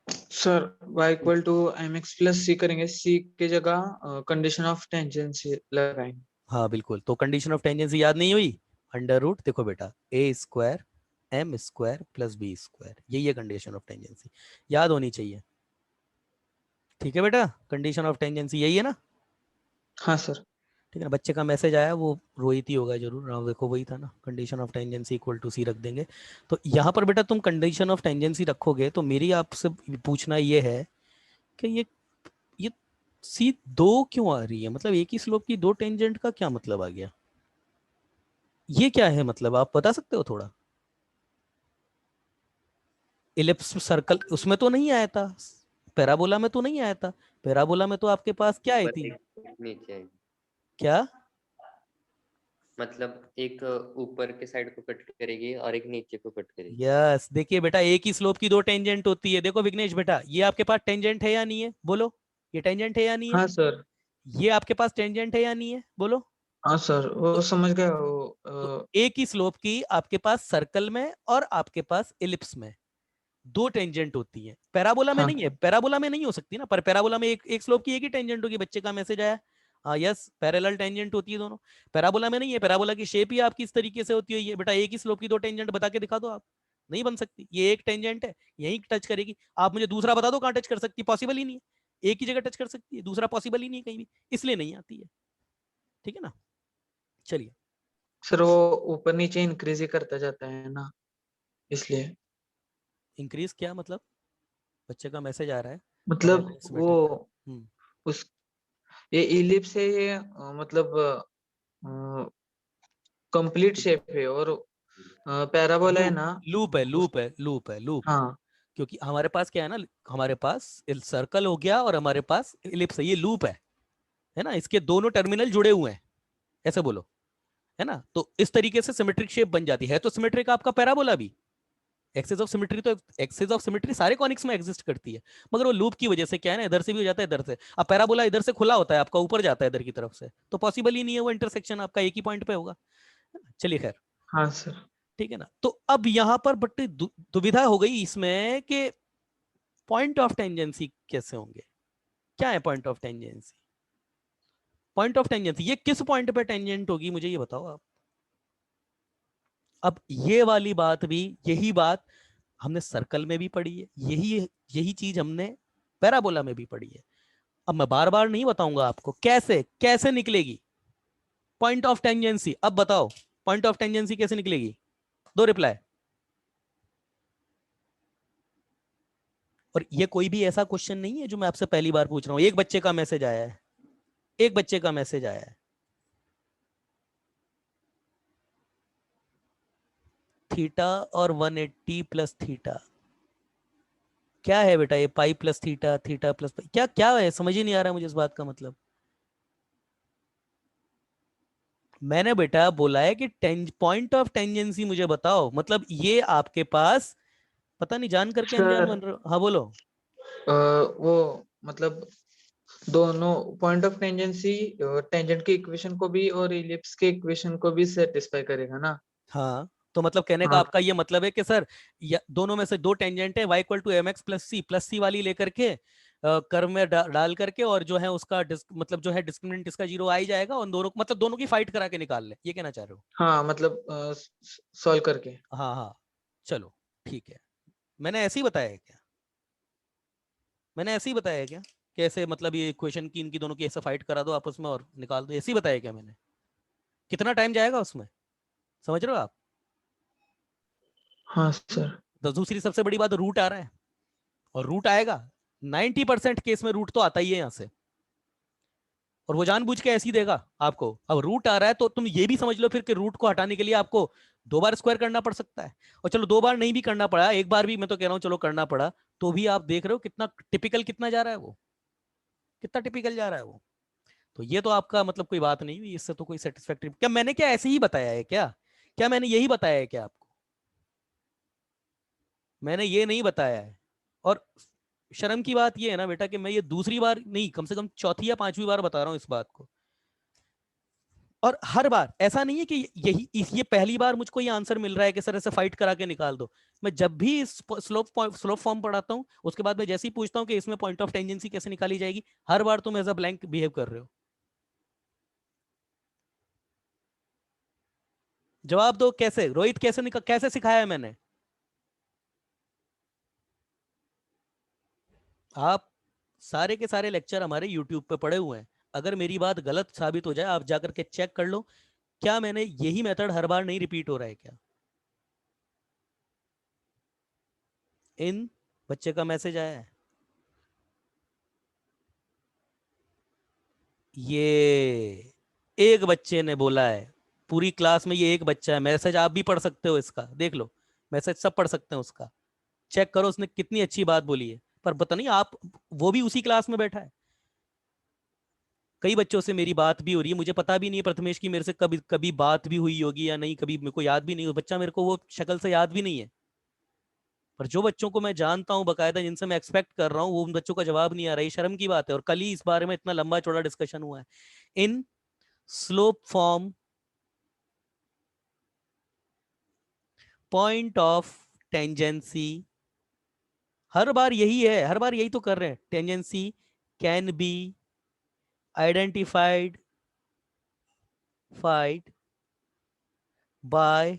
Sir y equal to m x plus सी करेंगे, सी की जगह कंडीशन ऑफ टेंजेंसी लगाएंगे। हाँ बिल्कुल, तो कंडीशन ऑफ टेंजेंसी याद नहीं हुई, अंडर रूट देखो बेटा a square M square plus b square, यही है कंडीशन ऑफ टेंजेंसी, याद होनी चाहिए। ठीक है बेटा, कंडीशन ऑफ टेंजेंसी यही है ना। हाँ सर। ठीक है ना, बच्चे का मैसेज आया, वो रोहित ही होगा जरूर, हाँ देखो वही था ना, condition of tangency equal to c रख देंगे। तो यहाँ पर बेटा तुम कंडीशन ऑफ टेंजेंसी रखोगे तो मेरी आपसे पूछना ये है कि ये सी दो क्यों आ रही है, मतलब एक ही स्लोप की दो टेंजेंट का क्या मतलब आ गया, ये क्या है मतलब, आप बता सकते हो थोड़ा। इलिप्स सर्कल उसमें तो नहीं आया था, पैराबोला में तो नहीं आया था, पैराबोला में तो आपके पास क्या आई ऊपर थी, एक नीचे आएगी। क्या मतलब एक ऊपर के साइड को कट करेगी और एक नीचे को कट करेगी। यस देखिए बेटा एक ही स्लोप की दो टेंजेंट होती है, देखो विघ्नेश बेटा ये आपके पास टेंजेंट है या नहीं है, बोलो ये टेंजेंट है या नहीं है, हाँ सर। ये आपके पास टेंजेंट है या नहीं है, बोलो। हाँ सर, वो तो, समझ गया वो तो एक ही स्लोप की आपके पास सर्कल में और आपके पास इलिप्स में दो टेंजेंट होती है, पैराबोला में हाँ नहीं है, पैराबोला में नहीं हो सकती ना, पर पैराबोला में एक स्लोप की एक ही टेंजेंट होगी, बच्चे का मैसेज आया। हाँ यस पैरेलल टेंजेंट होती है दोनों, पैराबोला में नहीं है, पैराबोला की शेप ही आपकी इस तरीके से होती है, ये बेटा एक ही स्लोप की दो टेंजेंट बता के दिखा दो आप, नहीं बन सकती, ये एक टेंजेंट है यही टच करेगी, आप मुझे दूसरा बता दो कहाँ टच कर सकती, पॉसिबल ही नहीं है, एक ही जगह टच कर सकती है, दूसरा पॉसिबल ही नहीं है कहीं भी, इसलिए नहीं आती है। ठीक है ना, चलिए। सर, वो ऊपर नीचे इंक्रीज ही करता जाता है ना, इसलिए। इंक्रीज क्या मतलब, बच्चे का मैसेज आ रहा है, कह रहा मतलब है वो सिमेट्रिक। हम्म, उस ये इलिप्स है, ये मतलब कंप्लीट शेप है, और पैराबोला है लूप ना लूप है, उस। लूप है, लूप है, लूप है, हाँ क्योंकि हमारे पास क्या है ना, हमारे पास सर्कल हो गया और हमारे पास इलिप्स है, ये लूप है ना, इसके दोनों टर्मिनल जुड़े हुए हैं, ऐसे बोलो, है ना, तो इस तरीके से सिमेट्रिक शेप बन जाती है, तो सिमेट्रिक आपका पैराबोला भी, एक्सेस ऑफ सिमेट्री, तो एक्सेस ऑफ सिमेट्री सारे कॉनिक्स में एग्जिस्ट करती है, मगर वो लूप की वजह से क्या है ना, इधर से भी हो जाता है इधर से, अब पैराबोला इधर से खुला होता है आपका, ऊपर जाता है इधर की तरफ से, तो पॉसिबल ही नहीं है वो इंटरसेक्शन आपका एक ही पॉइंट पे होगा, है ना? चलिए खैर, हाँ सर। ठीक है ना, तो अब यहां पर बट दुविधा हो गई इसमें कि पॉइंट ऑफ टेंजेंसी कैसे होंगे, क्या है point of tangency, point of tangency ये किस पॉइंट पे टेंजेंट होगी, मुझे ये बताओ आप। अब ये वाली बात भी, यही बात हमने सर्कल में भी पढ़ी है, यही यही चीज हमने पैराबोला में भी पढ़ी है, अब मैं बार बार नहीं बताऊंगा आपको कैसे कैसे निकलेगी पॉइंट ऑफ टेंजेंसी, अब बताओ पॉइंट ऑफ टेंजेंसी कैसे निकलेगी, दो रिप्लाई। और ये कोई भी ऐसा क्वेश्चन नहीं है जो मैं आपसे पहली बार पूछ रहा हूं, एक बच्चे का मैसेज आया है, एक बच्चे का मैसेज आया है, थीटा और 180 प्लस थीटा, क्या है बेटा ये pi plus theta, theta plus pi, क्या क्या है, समझ ही नहीं आ रहा मुझे इस बात का मतलब। मैंने बेटा बोला है कि पॉइंट ऑफ टेंजेंसी मुझे बताओ, मतलब ये आपके पास पता नहीं जान करके अनजान सर बन रहे हो, हाँ बोलो। वो मतलब दोनों पॉइंट ऑफ टेंजेंसी टेंजेंट के इक्वेशन को भी और इलिप्स के इक्वेशन को भी सेटिस्फाई करेगा ना। हाँ तो मतलब कहने का हाँ आपका ये मतलब है कि सर दोनों में से दो टेंजेंट है, y equal to m x plus c वाली लेकर के कर्व में डाल करके, और जो है उसका मतलब जो है डिस्क्रिमिनेंट इसका जीरो आ ही जाएगा, और दोनों मतलब दोनों की फाइट करा के निकाल ले, ये कहना चाह रहे हो। हाँ, मतलब सॉल्व करके। हाँ हाँ चलो ठीक है, मैंने ऐसे ही बताया है क्या, मैंने ऐसे ही बताया है क्या, कैसे मतलब ये इक्वेशन की इनकी दोनों की ऐसे फाइट करा दो आपस में और निकाल दो, ऐसे ही बताया क्या मैंने, कितना टाइम जाएगा उसमें, समझ रहे हो आप। हाँ सर। तो दूसरी सबसे बड़ी बात रूट आ रहा है, और रूट आएगा 90% केस में रूट तो आता ही है यहां से, और वो जानबूझ के ऐसी देगा आपको, अब रूट आ रहा है तो तुम ये भी समझ लो फिर कि रूट को हटाने के लिए आपको 2 बार स्क्वायर करना पड़ सकता है, और चलो 2 बार नहीं भी करना पड़ा, एक बार भी मैं तो कह रहा हूँ चलो करना पड़ा, तो भी आप देख रहे हो कितना टिपिकल कितना जा रहा है वो, कितना टिपिकल जा रहा है वो। तो ये तो आपका मतलब कोई बात नहीं हुई, इससे तो कोई सेटिस्फैक्टरी, क्या मैंने क्या ऐसे ही बताया है क्या, क्या मैंने यही बताया है क्या आपको, मैंने ये नहीं बताया है। और शर्म की बात ये है ना बेटा कि मैं ये दूसरी बार नहीं, कम से कम चौथी या पांचवी बार बता रहा हूं इस बात को, और हर बार ऐसा नहीं है कि ये पहली बार मुझको ये आंसर मिल रहा है कि सर ऐसे फाइट करा के निकाल दो। मैं जब भी स्लोप फॉर्म पढ़ाता हूं उसके बाद मैं जैसे ही पूछता हूं कि इसमें पॉइंट ऑफ टेंजेंसी कैसे निकाली जाएगी, हर बार तुम एज अ ब्लैंक बिहेव कर रहे हो। जवाब दो, कैसे रोहित, कैसे सिखाया है मैंने? आप सारे के सारे लेक्चर हमारे यूट्यूब पे पड़े हुए हैं, अगर मेरी बात गलत साबित हो जाए आप जाकर के चेक कर लो, क्या मैंने यही मेथड हर बार नहीं रिपीट हो रहा है क्या? इन बच्चे का मैसेज आया है, ये एक बच्चे ने बोला है, पूरी क्लास में ये एक बच्चा है, मैसेज आप भी पढ़ सकते हो इसका, देख लो मैसेज सब पढ़ सकते हैं उसका, चेक करो उसने कितनी अच्छी बात बोली है। पर पता नहीं आप, वो भी उसी क्लास में बैठा है, कई बच्चों से मेरी बात भी हो रही है, मुझे पता भी नहीं है प्रथमेश की मेरे से कभी कभी बात भी हुई होगी या नहीं, कभी मेरे को याद भी नहीं, बच्चा मेरे को वो शक्ल से याद भी नहीं है। पर जो बच्चों को मैं जानता हूं बकायदा, जिनसे मैं एक्सपेक्ट कर रहा हूँ, वो उन बच्चों का जवाब नहीं आ रहा है, शर्म की बात है। और कल ही इस बारे में इतना लंबा चौड़ा डिस्कशन हुआ है। In slope form point of tangency, हर बार यही है, हर बार यही तो कर रहे हैं, tangency can be identified fied by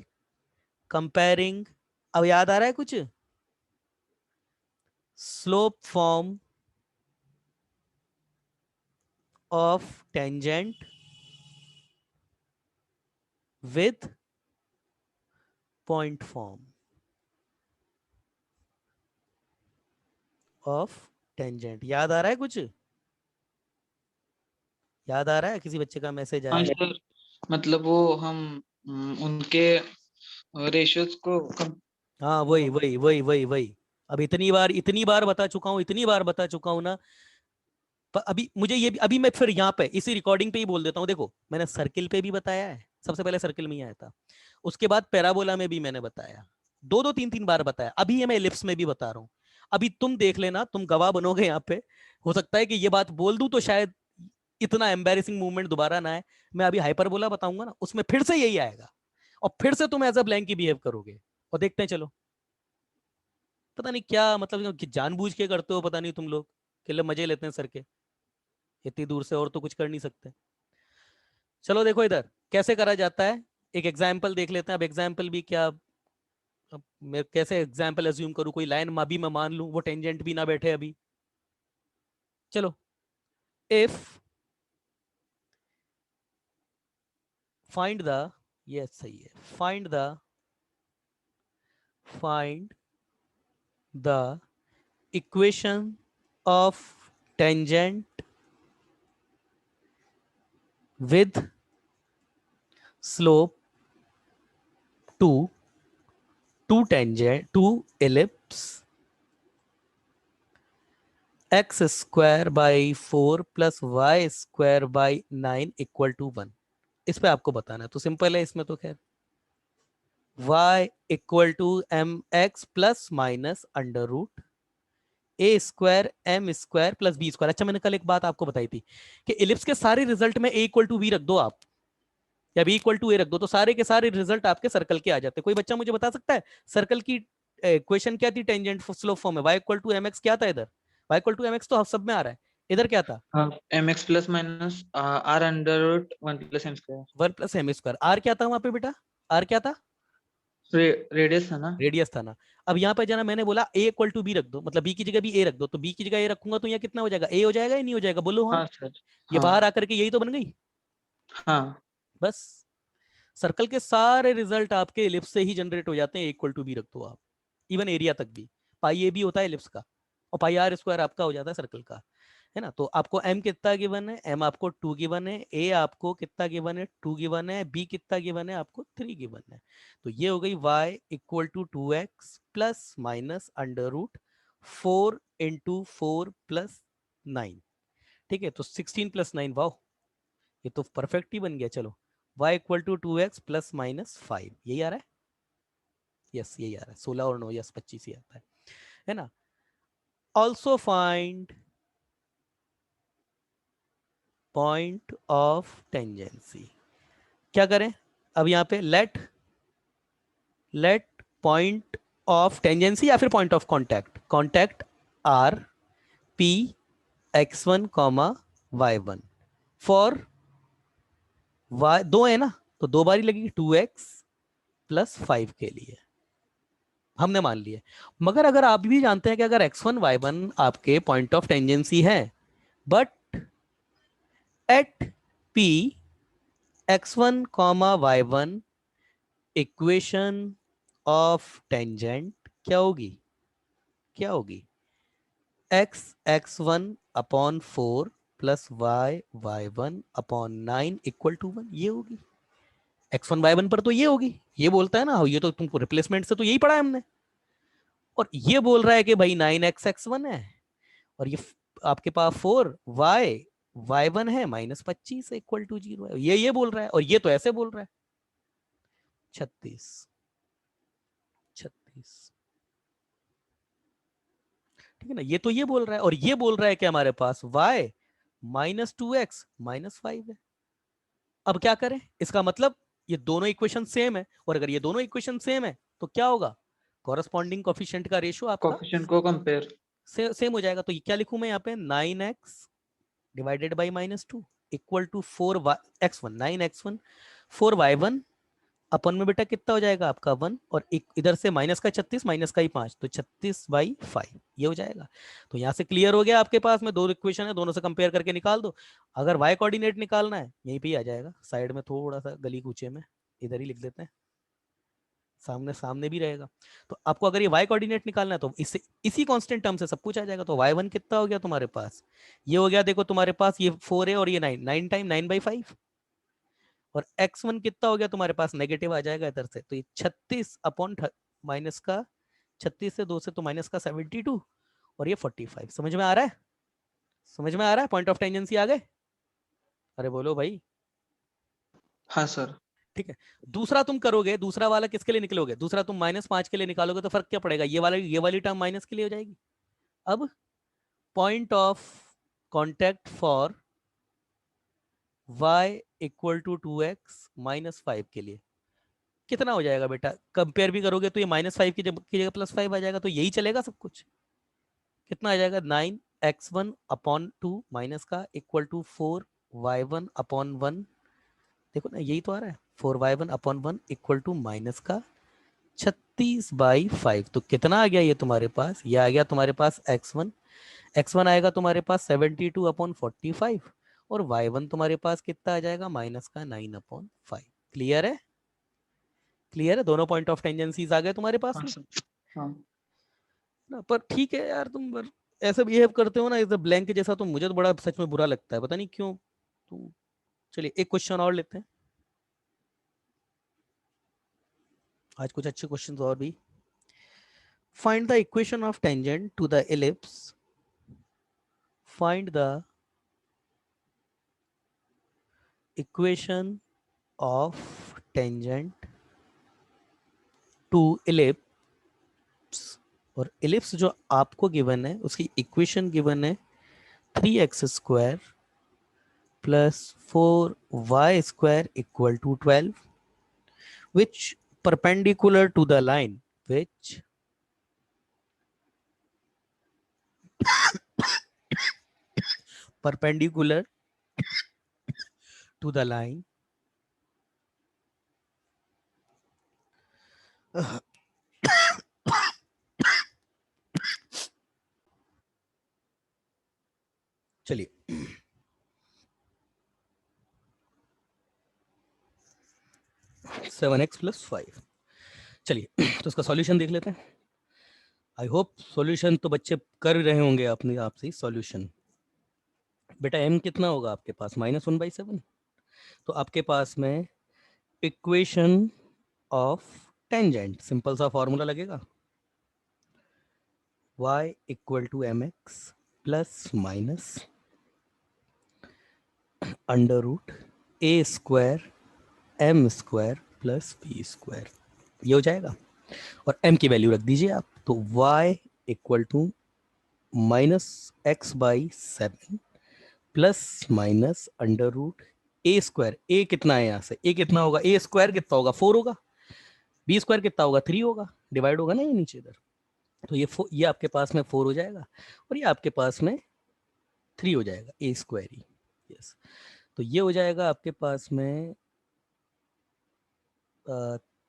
comparing, अब याद आ रहा है कुछ? Slope form of tangent with point form of tangent, याद आ रहा है कुछ? याद आ रहा है? किसी बच्चे का मैसेज आया हाँ है? सर, मतलब वो हम उनके रेशियोज को हाँ वही वही वही वही वही, अब इतनी बार बता चुका हूँ, इतनी बार बता चुका हूँ ना। पर अभी मुझे ये भी, अभी मैं फिर यहाँ पे इसी रिकॉर्डिंग पे ही बोल देता हूँ, देखो मैंने सर्किल पे भी बताया है, सबसे पहले सर्किल में ही आया था, उसके बाद पैराबोला में भी मैंने बताया, दो दो तीन तीन बार बताया, अभी ये मैं एलिप्स में भी बता रहा हूँ। अभी तुम देख लेना, तुम गवाह बनोगे यहाँ पे, हो सकता है कि ये बात बोल दूं तो शायद इतना एम्बेरसिंग मूवमेंट दोबारा ना आए। मैं अभी हाइपरबोला बताऊंगा ना, उसमें फिर से यही आएगा, और फिर से तुम एज अ ब्लैंक ही बिहेव करोगे, और देखते हैं चलो। पता नहीं क्या मतलब कि जानबूझ के करते हो, पता नहीं तुम लोग कि लो मजे लेते हैं सर के, इतनी दूर से और तो कुछ कर नहीं सकते। चलो देखो इधर कैसे करा जाता है, एक एग्जाम्पल देख लेते हैं। अब एग्जाम्पल भी क्या, अब मैं कैसे एग्जाम्पल अज्यूम करूं, कोई लाइन अभी मैं मान लूं, वो टेंजेंट भी ना बैठे अभी। चलो, इफ फाइंड द, ये सही है, find the equation of tangent with slope two tangent to ellipse x square by 4 plus y square by 9 equal to 1। इस पे आपको बताना है, तो सिंपल है इसमें तो खैर, y equal to m x plus minus under root a square M square plus b square. अच्छा मैंने कल एक बात आपको बताई थी कि इलिप्स के सारे रिजल्ट में ए इक्वल टू बी रख दो आप, या बी इक्वल टू ए रख दो, तो सारे के सारे रिजल्ट आपके सर्कल के आ जाते हैं। कोई बच्चा मुझे बता सकता है सर्कल की इक्वेशन क्या थी टेंजेंट स्लोप फॉर्म में? y equal to m x क्या था इधर? y equal to m x तो सब में आ रहा है, इधर क्या था? M x plus minus r under root 1 plus m square. 1 plus m square, r क्या था वहां पे बेटा? आर क्या था? रेडियस है ना। रेडियस था ना। अब यहाँ पे जना मैंने बोला ए इक्वल टू बी रख दो, मतलब बी की जगह भी ए रख दो, तो बी की जगह ए रखूंगा तो यहाँ कितना हो जाएगा? ए हो जाएगा या नहीं हो जाएगा? बोलो हाँ। हाँ सर। ये बाहर हाँ। आकर के यही तो बन गई। हाँ। बस सर्कल के सारे रिजल्ट आपके एलिप्स से ही जनरेट हो जाते हैं, इक्वल टू बी रख दो आप, इवन एरिया तक भी, पाई ए भी होता है एलिप्स का, और पाई आर स्क्वायर आपका हो जाता है सर्कल का। है ना। तो आपको m कितना गिवन है, m आपको 2 गिवन है, a आपको कितना गिवन है, 2 गिवन है, b कितना गिवन है, आपको 3 गिवन है। तो ये हो गई y equal to 2x plus minus under root 4 into 4 plus 9। ठीक है, तो 16 प्लस 9, वाह ये तो परफेक्ट ही बन गया। चलो y equal to 2x plus minus 5, यही आ रहा है, यस यही आ रहा है, 16 और 9 यस 25 ही आता है ना। Also find point of tangency. क्या करें अब यहाँ पे, लेट पॉइंट ऑफ टेंजेंसी या फिर point of contact R P x1 comma y1 for y, दो है ना तो दो बारी लगेगी 2x प्लस 5 के लिए, हमने मान लिया। मगर अगर आप भी जानते हैं कि अगर x1 y1 आपके पॉइंट ऑफ टेंजेंसी है, but at p x1 comma y1 equation of tangent क्या होगी, क्या होगी, x x1 upon 4 plus y y1 upon 9 equal to 1, ये होगी। x1 y1 पर तो ये होगी, ये बोलता है ना, ये तो तुमको रिप्लेसमेंट से तो यही पढ़ा है हमने। और ये बोल रहा है कि भाई 9x x1 है, और ये आपके पास 4 y y1 है माइनस 25 इक्वल टू 0 है, ये बोल रहा है, और ये तो ऐसे बोल रहा है 36 36। ठीक है ना, ये तो ये बोल रहा है, और ये बोल रहा है कि हमारे पास y माइनस 2x माइनस 5 है। अब क्या करें, इसका मतलब ये दोनों इक्वेशन सेम है, और अगर ये दोनों इक्वेशन सेम है तो क्या होगा, कॉरस्पॉन्डिंग कोफिशिएंट का रेशियो आपका कोफिशिएंट को कंपेयर। सेम हो जाएगा। तो ये क्या लिखूं मैं यहाँ पे, 9x divided by minus 2 equal to 4x1 9x1 4y1 upon में बेटा कितना हो जाएगा आपका 1, और एक इधर से माइनस का 36 माइनस का ही 5, तो 36/5 ये हो जाएगा। तो यहाँ से क्लियर हो गया, आपके पास में दो इक्वेशन है, दोनों से कंपेयर करके निकाल दो। अगर y कोऑर्डिनेट निकालना है यहीं पे ही आ जाएगा, साइड में थोड़ा सा गली कूचे में इधर ही लिख देते हैं, सामने सामने भी रहेगा। तो आपको अगर ये y कोऑर्डिनेट निकालना है तो इससे इसी कांस्टेंट टर्म से सब कुछ आ जाएगा। तो y1 कितना हो गया तुम्हारे पास, ये हो गया, देखो तुम्हारे पास ये 4 है और ये 9, 9 टाइम 9/5, और x1 कितना हो गया तुम्हारे पास, नेगेटिव आ जाएगा इधर से, तो ये 36 अपॉन माइनस का 36 से 2 से तो माइनस का 72, और ये 45। समझ में आ रहा है, समझ में आ रहा है, पॉइंट ऑफ टेंजेंसी आ गए, अरे बोलो भाई। हाँ सर। ठीक है, दूसरा तुम करोगे, दूसरा वाला किसके लिए निकलोगे, दूसरा तुम -5 के लिए निकालोगे, तो फर्क क्या पड़ेगा, ये वाली टर्म माइनस के लिए हो जाएगी। अब point of contact for y equal to 2x minus 5 के लिए कितना हो जाएगा बेटा, कंपेयर भी करोगे तो ये -5 की जगह +5 आ जाएगा, तो यही चलेगा सब कुछ। कितना आ जाएगा, 9x1 अपॉन 2 माइनस का इक्वल टू 4y1 अपॉन 1, देखो ना यही तो आ रहा है, 4y1 upon 1 equal to minus का 36/5। तो कितना आ गया ये तुम्हारे पास, ये आ गया तुम्हारे पास x1 आएगा तुम्हारे पास 72 अपॉन 45, और y1 तुम्हारे पास कितना आ जाएगा, माइनस का 9/5। क्लियर है, क्लियर है, दोनों पॉइंट ऑफ टेंजेंसीज आ गए तुम्हारे पास हाँ में सर। हाँ ना। पर ठीक है यार, तुम ऐसे बिहेव करते हो ना इधर ब्लैंक जैसा, तो मुझे तो बड़ा सच में बुरा लगता है, पता नहीं क्यों। तो चलिए एक क्वेश्चन और लेते हैं, आज कुछ अच्छे क्वेश्चन और भी। Find the equation of tangent to the ellipse, find the equation of tangent to ellipse, और एलिप्स जो आपको गिवन है उसकी इक्वेशन गिवन है 3x² plus 4y² equal to 12, which perpendicular to the line, which perpendicular to the line चलिए 7x प्लस 5। चलिए तो इसका सॉल्यूशन देख लेते हैं। आई होप सॉल्यूशन तो बच्चे कर रहे होंगे अपने आप से सॉल्यूशन। बेटा m कितना होगा आपके पास, -1/7। तो आपके पास में इक्वेशन ऑफ टेंजेंट, सिंपल सा फॉर्मूला लगेगा, y = mx plus minus √a² m² plus b², ये हो जाएगा। और m की वैल्यू रख दीजिए आप, तो y = -x/7 plus minus √a², a कितना है यहाँ से, a कितना होगा, a² कितना होगा, 4 होगा, b² कितना होगा, 3 होगा, डिवाइड होगा ना ये नीचे इधर, तो ये आपके पास में 4 हो जाएगा और ये आपके पास में 3 हो जाएगा, a² ही। यस, तो ये हो जाएगा आपके पास में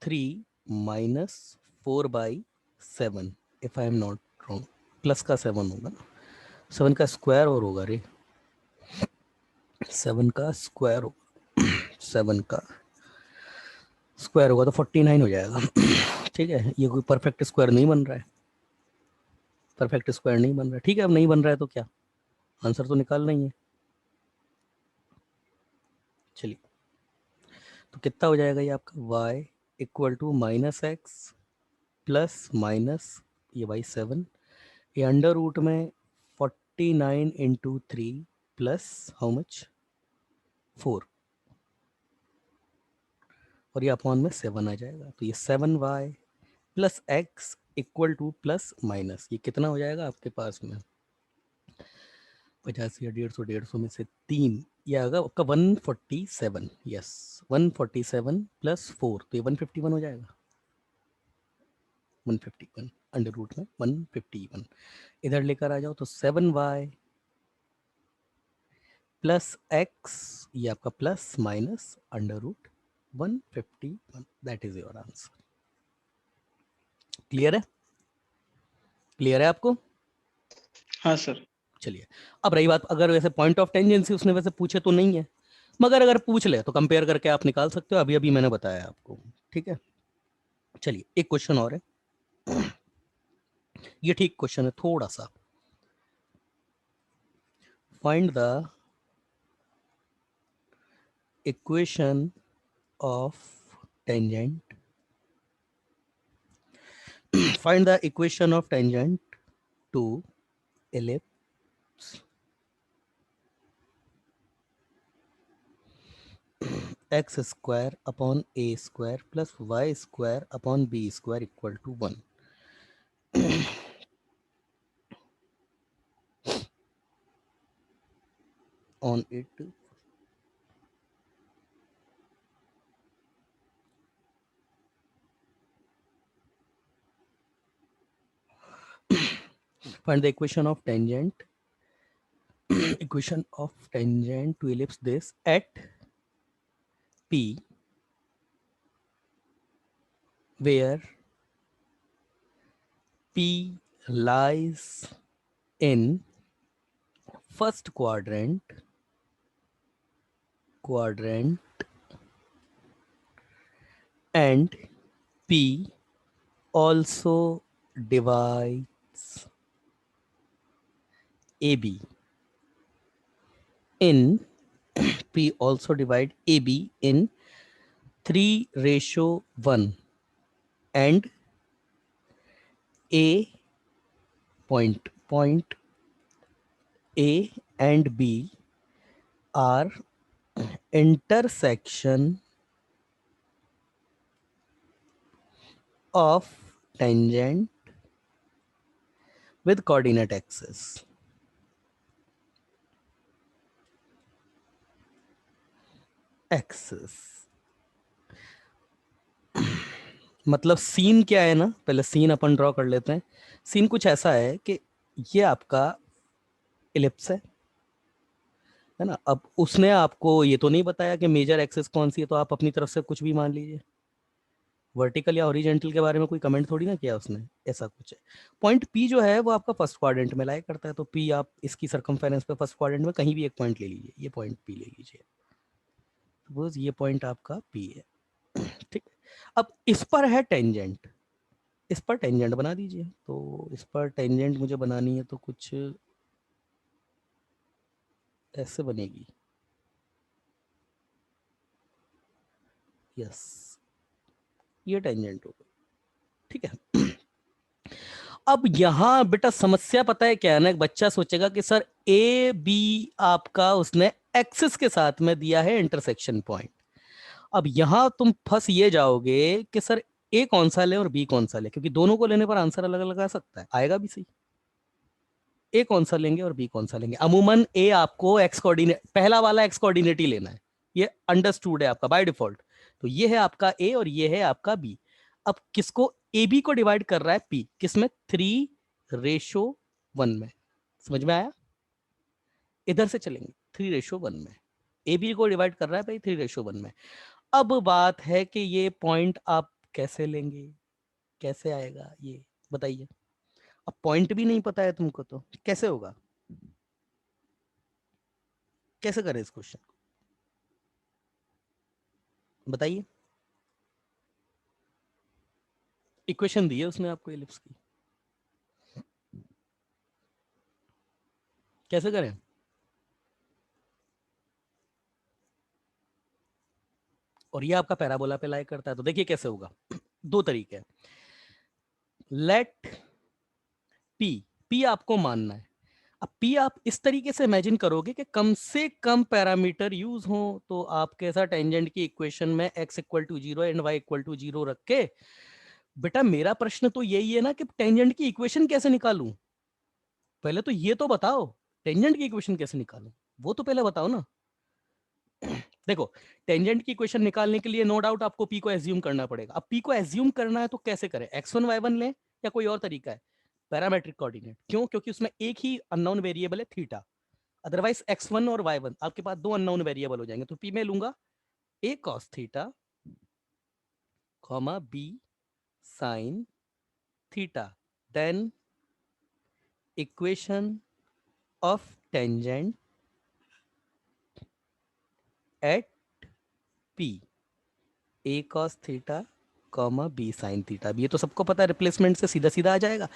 3 - 4/7, if I am not wrong, plus का 7 होगा ना, 7 का स्क्वायर और होगा रे, 7 का स्क्वायर होगा, 7 का स्क्वायर होगा तो 49 हो जाएगा। ठीक है, ये कोई परफेक्ट स्क्वायर नहीं बन रहा है, परफेक्ट स्क्वायर नहीं बन रहा है। ठीक है, अब नहीं बन रहा है तो क्या, आंसर तो निकालना ही है। चलिए, तो कितना हो जाएगा ये आपका, y = -x प्लस माइनस ये बाई 7, ये अंडर रूट में 49 × 3 प्लस हाउ मच 4, और ये अपॉन में 7 आ जाएगा, तो ये 7y plus x = plus minus, ये कितना हो जाएगा आपके पास में 50 या 150 में से 3, ये आएगा आपका 147। यस, 147 प्लस 4, तो ये 151 हो जाएगा, 151 अंडर रूट में 151, इधर लेकर आ जाओ तो 7y प्लस x, ये आपका plus minus under root 151, that is your answer. Clear है, क्लियर है आपको? हाँ सर। चलिए, अब रही बात, अगर वैसे पॉइंट ऑफ टेंजेंसी उसने वैसे पूछे तो नहीं है, मगर अगर पूछ ले तो कंपेयर करके आप निकाल सकते हो, अभी अभी मैंने बताया आपको। ठीक है, चलिए एक क्वेश्चन और है, ये ठीक क्वेश्चन है थोड़ा सा। Find the equation of tangent, find the equation of tangent to ellipse x² upon a² plus y² upon b² equal to 1. On it, find the equation of tangent equation of tangent to ellipse this at P, where P lies in first quadrant and P also divides AB in P also divide AB in 3:1 and A point A and B are intersection of tangent with coordinate axis. मतलब सीन क्या है ना, पहले सीन अपन ड्रॉ कर लेते हैं। सीन कुछ ऐसा है कि ये आपका इलिप्स है ना। अब उसने आपको ये तो नहीं बताया कि मेजर एक्सिस कौन सी है, तो आप अपनी तरफ से कुछ भी मान लीजिए। वर्टिकल या हॉरिजॉन्टल के बारे में कोई कमेंट थोड़ी ना किया उसने, ऐसा कुछ है। पॉइंट पी जो है वो आपका फर्स्ट क्वाड्रेंट में लाई करता है, तो पी आप इसकी सरकमफेरेंस पे फर्स्ट क्वाड्रेंट में कहीं भी एक पॉइंट ले लीजिए, ये पॉइंट पी ले लीजिए, सपोज ये पॉइंट आपका पी है। ठीक है, अब इस पर है टेंजेंट, इस पर टेंजेंट बना दीजिए। तो इस पर टेंजेंट मुझे बनानी है तो कुछ ऐसे बनेगी, यस, ये टेंजेंट होगा, ठीक है। अब यहां बेटा समस्या पता है क्या है ना, एक बच्चा सोचेगा कि सर ए बी आपका उसने एक्सिस के साथ में दिया है इंटरसेक्शन पॉइंट। अब यहां तुम फंस ये जाओगे कि सर ए कौन सा ले और बी कौन सा ले, क्योंकि दोनों को लेने पर आंसर अलग अलग आ सकता है, आएगा भी सही। ए कौन सा लेंगे और बी कौन सा लेंगे? अमूमन ए आपको एक्स कोऑर्डिनेट, पहला वाला एक्स कोऑर्डिनेट ही लेना है, ये अंडरस्टूड है आपका बाय डिफॉल्ट। तो ये है आपका ए और ये है आपका बी। अब किसको, ए बी को डिवाइड कर रहा है पी, किसमें? 3:1 में। समझ में आया? इधर से चलेंगे 3:1 में, ए बी को डिवाइड कर रहा है भाई 3:1 में। अब बात है कि ये पॉइंट आप कैसे लेंगे, कैसे आएगा ये बताइए। अब पॉइंट भी नहीं पता है तुमको तो कैसे होगा, कैसे करें इस क्वेश्चन को बताइए। इक्वेशन दी है उसने आपको एलिप्स की, कैसे करें? और ये आपका पैराबोला पे लाई करता है, तो देखिए कैसे होगा। दो तरीके हैं। लेट पी, पी आपको मानना है। अब पी आप इस तरीके से इमेजिन करोगे कि कम से कम पैरामीटर यूज हो, तो आपके ऐसा टेंजेंट की इक्वेशन में x equal to 0 and y equal to 0 रख के, बेटा मेरा प्रश्न तो यही है ना कि टेंजेंट की इक्वेशन कैसे निकालूं। पहले तो ये तो बताओ, टेंजेंट की इक्वेशन कैसे निकालूं, वो तो पहले बताओ ना। देखो, टेंजेंट की इक्वेशन निकालने के लिए नो डाउट आपको पी को एज्यूम करना पड़ेगा। अब पी को एज्यूम करना है तो कैसे करें? x1 y1 लें या कोई और तरीका है? Parametric coordinate. क्यों? क्योंकि उसमें एक ही अननोन वेरिएबल है थीटा, अदरवाइज x1 और y1 आपके पास दो अननोन वेरिएबल हो जाएंगे। तो पी में लूंगा a cos theta comma b sin theta, then equation of tangent at p a cos theta comma b sin theta. ये तो सबको पता है, रिप्लेसमेंट से सीधा सीधा आ जाएगा।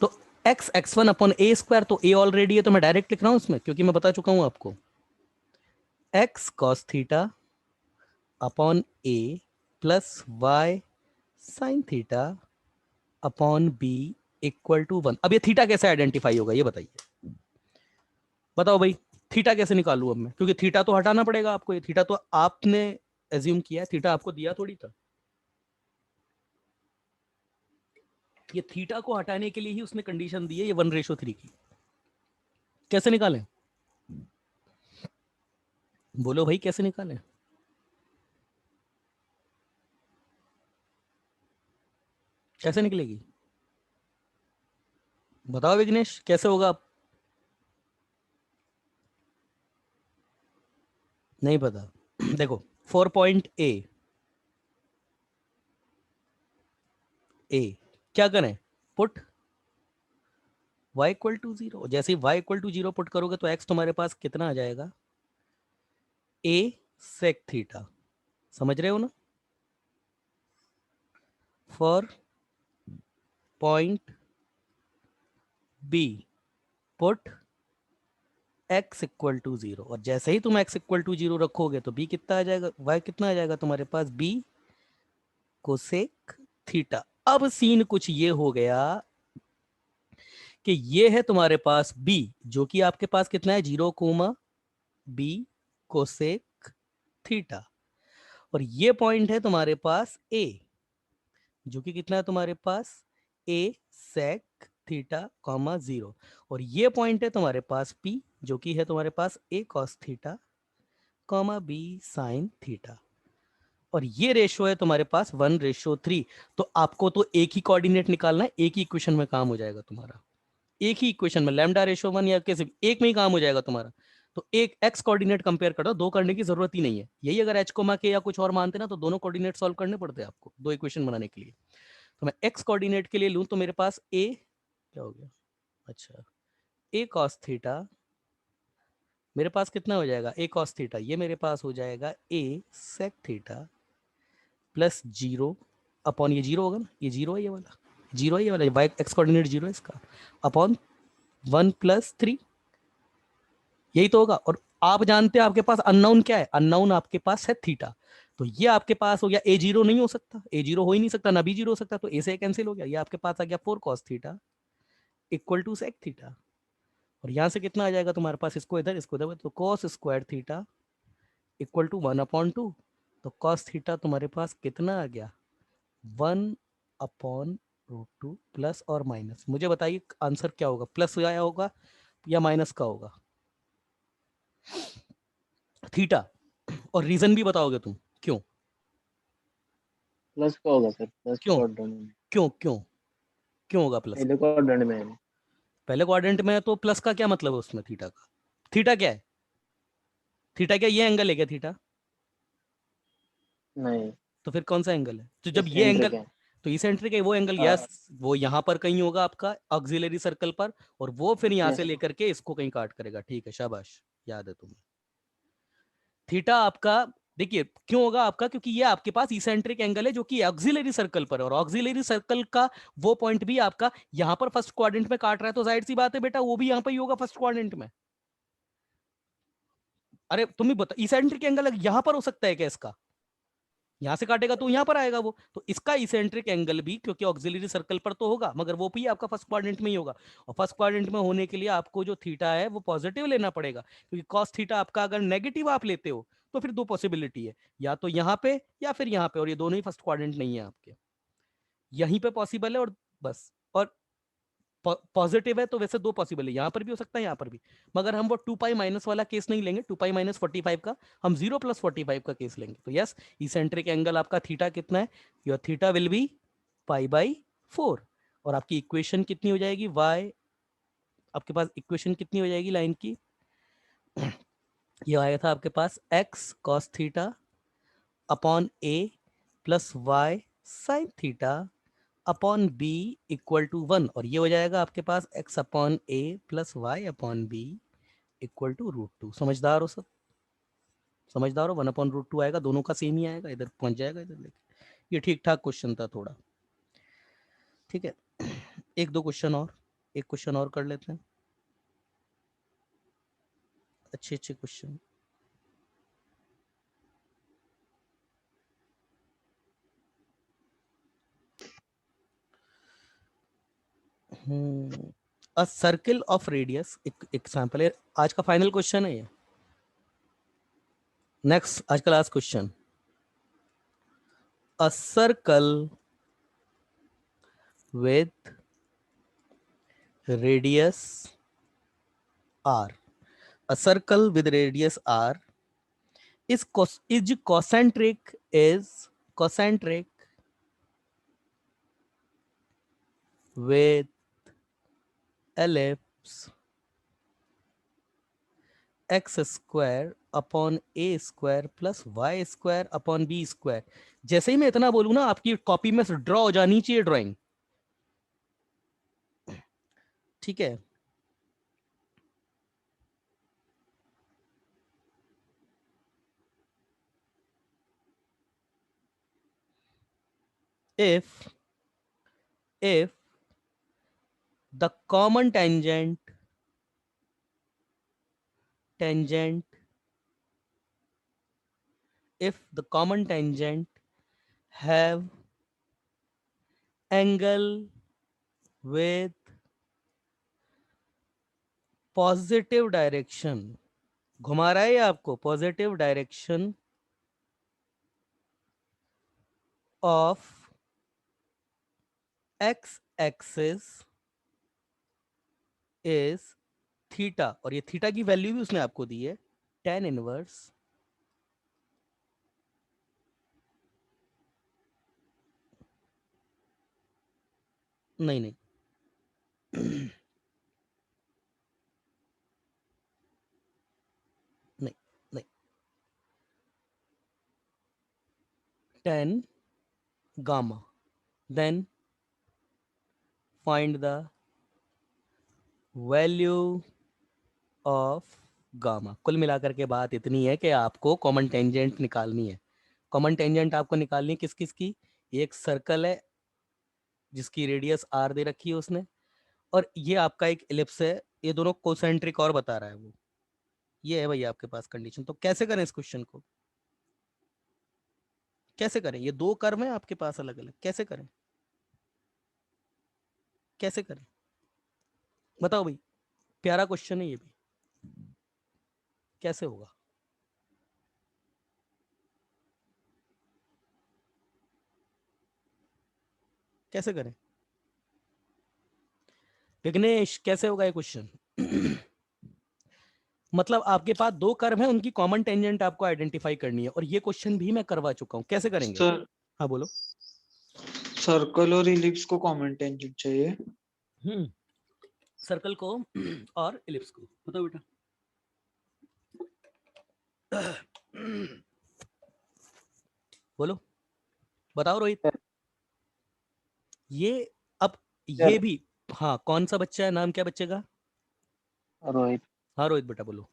तो x x1 upon a square, तो a ऑलरेडी है तो मैं डायरेक्ट लिख रहा हूं उसमें, क्योंकि मैं बता चुका हूं आपको। x cos theta upon a plus y sin theta upon b equal to 1। अब ये थीटा कैसे आइडेंटिफाई होगा ये बताइए, बताओ भाई। थीटा कैसे निकालूं अब मैं, क्योंकि थीटा तो हटाना पड़ेगा आपको, ये थीटा तो आपने एज्यूम किया है, थीटा आपको दिया थोड़ी था। ये थीटा को हटाने के लिए ही उसने कंडीशन दी है ये 1:3 की। कैसे निकालें बोलो भाई, कैसे निकालें? कैसे निकलेगी बताओ विघ्नेश, कैसे होगा? आप नहीं पता? देखो 4 पॉइंट ए क्या करें, पुट y इक्वल टू 0। जैसे ही y इक्वल टू 0 पुट करोगे तो x तुम्हारे पास कितना आ जाएगा, a sec थीटा। समझ रहे हो ना? For point b put x equal to 0, और जैसे ही तुम x इक्वल टू 0 रखोगे तो b कितना आ जाएगा, y कितना आ जाएगा तुम्हारे पास, b कोसेक थीटा। अब सीन कुछ ये हो गया कि ये है तुम्हारे पास b, जो कि आपके पास कितना है 0, b कोसेक थीटा, और ये पॉइंट है तुम्हारे पास a, जो कि कितना है तुम्हारे पास a sec थीटा कॉमा 0, और ये पॉइंट है तुम्हारे पास p, जो कि है तुम्हारे पास a cos theta comma b sin theta, और ये रेशो है तुम्हारे पास 1:3। तो आपको तो एक ही कोऑर्डिनेट निकालना है, एक ही इक्वेशन में काम हो जाएगा तुम्हारा, एक ही इक्वेशन में लैम्डा रेशो 1 या कैसे एक में ही काम हो जाएगा तुम्हारा। तो एक एक्स कोऑर्डिनेट कंपेयर करो, दो करने की जरूरत ही नहीं है। यही अगर एच कोमा के या कुछ और मानते ना तो दोनों कोऑर्डिनेट सॉल्व करने पड़ते हैं आपको दो इक्वेशन बनाने के लिए। तो मैं एक्स कोऑर्डिनेट के लिए लूं तो मेरे पास ए क्या हो गया, अच्छा ए कॉस थीटा मेरे पास कितना हो जाएगा, ए कॉस थीटा ये मेरे पास हो जाएगा ए सेक थीटा प्लस 0 अपॉन ये 0 होगा ना, ये 0 है ये वाला, 0 है ये वाला, वाई एक्स कोऑर्डिनेट 0 है इसका, अपॉन 1 + 3, यही तो होगा। और आप जानते हैं आपके पास अननोन क्या है, अननोन आपके पास है थीटा, तो ये आपके पास हो गया ए जीरो नहीं हो सकता, ए जीरो हो ही नहीं सकता, ना बी जीरो हो सकता, तो ए से कैंसिल हो गया, ये आपके पास आ गया 4 cos theta equal to sec theta, और यहां से कितना आ जाएगा तुम्हारे पास, इसको इधर, तो cos square theta equal to 1/2, तो cos थीटा तुम्हारे पास कितना आ गया 1/√2 प्लस और माइनस, मुझे बताइए आंसर क्या होगा, प्लस आया होगा या माइनस का होगा थीटा, और रीजन भी बताओगे तुम क्यों, प्लस का होगा सर, प्लस क्यों क्वाड्रेंट में, क्यों क्यों क्यों होगा प्लस, पहले क्वाड्रेंट में है। पहले क्वाड्रेंट में है तो प्लस का क्या मतलब है उसमें, थीटा का, थीटा क्या है, थीटा क्या ये एंगल है क्या थीटा, नहीं, तो फिर कौन सा एंगल है, तो जब ये इसेंट्रिक एंगल, है। तो इसेंट्रिक है वो एंगल, हाँ, यस वो यहाँ पर कहीं होगा आपका ऑक्सिलरी सर्कल पर, और वो फिर यहाँ से यस, लेकर के इसको कहीं काट करेगा, ठीक है शाबाश, याद है तुम्हें, थीटा आपका, देखिए क्यों होगा आपका, क्योंकि ये आपके पास इसेंट्रिक एंगल है जो कि ऑक्सिलरी सर्कल पर है, और ऑक्सिलरी सर्कल का वो पॉइंट भी आपका यहाँ पर फर्स्ट क्वाड्रेंट में काट रहा है, तो जाहिर सी बात है बेटा वो भी यहाँ पर ही होगा फर्स्ट क्वाड्रेंट में, अरे तुम ही बता इसेंट्रिक एंगल यहाँ पर हो सकता है क्या इसका, यहां से काटेगा तो यहां पर आएगा वो, तो इसका इसेंट्रिक एंगल भी क्योंकि ऑक्सिलरी सर्कल पर तो होगा, मगर वो भी आपका फर्स्ट क्वाड्रेंट में ही होगा, और फर्स्ट क्वाड्रेंट में होने के लिए आपको जो थीटा है वो पॉजिटिव लेना पड़ेगा, क्योंकि कॉस थीटा आपका अगर नेगेटिव आप लेते हो तो फिर दो पॉसिबिलिटी है, या तो यहाँ पे या फिर यहाँ पे, और ये दोनों ही फर्स्ट क्वाड्रेंट नहीं है आपके, यहीं पे पॉसिबल है, और बस, और पॉजिटिव है तो वैसे दो पॉसिबल है, यहां पर भी हो सकता है यहाँ पर भी, मगर हम वो 2 पाई माइनस वाला केस नहीं लेंगे, 2 पाई माइनस 45 का, हम 0 + 45 का केस लेंगे, तो यस इसेंट्रिक एंगल आपका थीटा कितना है, योर थीटा विल बी π/4, और आपकी इक्वेशन कितनी हो जाएगी y, आपके पास इक्वेशन कितनी हो जाएगी लाइन की, ये आया था आपके पास x cos theta upon a plus y sin theta upon b equal to 1, और ये हो जाएगा आपके पास x upon a plus y upon b equal to √2, समझदार हो सब, समझदार हो, 1/√2 आएगा, दोनों का सेम ही आएगा, इधर पहुंच जाएगा इधर लेके, ये ठीक ठाक क्वेश्चन था थोड़ा, ठीक है, एक दो क्वेश्चन और, एक क्वेश्चन और कर लेते हैं, अच्छे अच्छे question, a circle of radius, एक एग्जांपल है, आज का फाइनल क्वेश्चन है ये, नेक्स्ट आज का last question, a circle with radius r, a circle with radius r is concentric with ellipse x square upon a square plus y square upon b square, जैसे ही मैं इतना बोलूं ना आपकी कॉपी में ड्रॉ हो जानी चाहिए ड्राइंग, ठीक है, if the common tangent if the common tangent have angle with positive direction, घुमा रहा है ये आपको, positive direction of x axis is theta, और ये थीटा की वैल्यू भी उसने आपको दी है tan इनवर्स नहीं नहीं नहीं नहीं, tan gamma, then find the value of gamma, कुल मिलाकर के बात इतनी है कि आपको कॉमन टेंजेंट निकालनी है, कॉमन टेंजेंट आपको निकालनी है किस किस की, एक सर्कल है जिसकी रेडियस r दे रखी है उसने, और ये आपका एक एलिप्स है, ये दोनों कोसेंट्रिक और बता रहा है वो, ये है भैया आपके पास कंडीशन। तो कैसे करें इस क्वेश्चन को, कैसे करें? ये दो कर्व हैं आपके पास अलग अलग, कैसे करें, कैसे करें बताओ भाई। प्यारा क्वेश्चन है ये भी, कैसे होगा? कैसे करें विघ्नेश, कैसे होगा ये क्वेश्चन? मतलब आपके पास दो कर्व हैं, उनकी कॉमन टेंजेंट आपको आइडेंटिफाई करनी है, और ये क्वेश्चन भी मैं करवा चुका हूं। कैसे करेंगे? सर हाँ बोलो। सर्कल और इलिप्स को कॉमन टेंजेंट चाहिए। सर्कल को और इलिप्स को बताओ बेटा। बोलो, बताओ रोहित। ये अब ये सर भी, हाँ कौन सा बच्चा है, नाम क्या बच्चे का? रोहित, हाँ रोहित बेटा बोलो।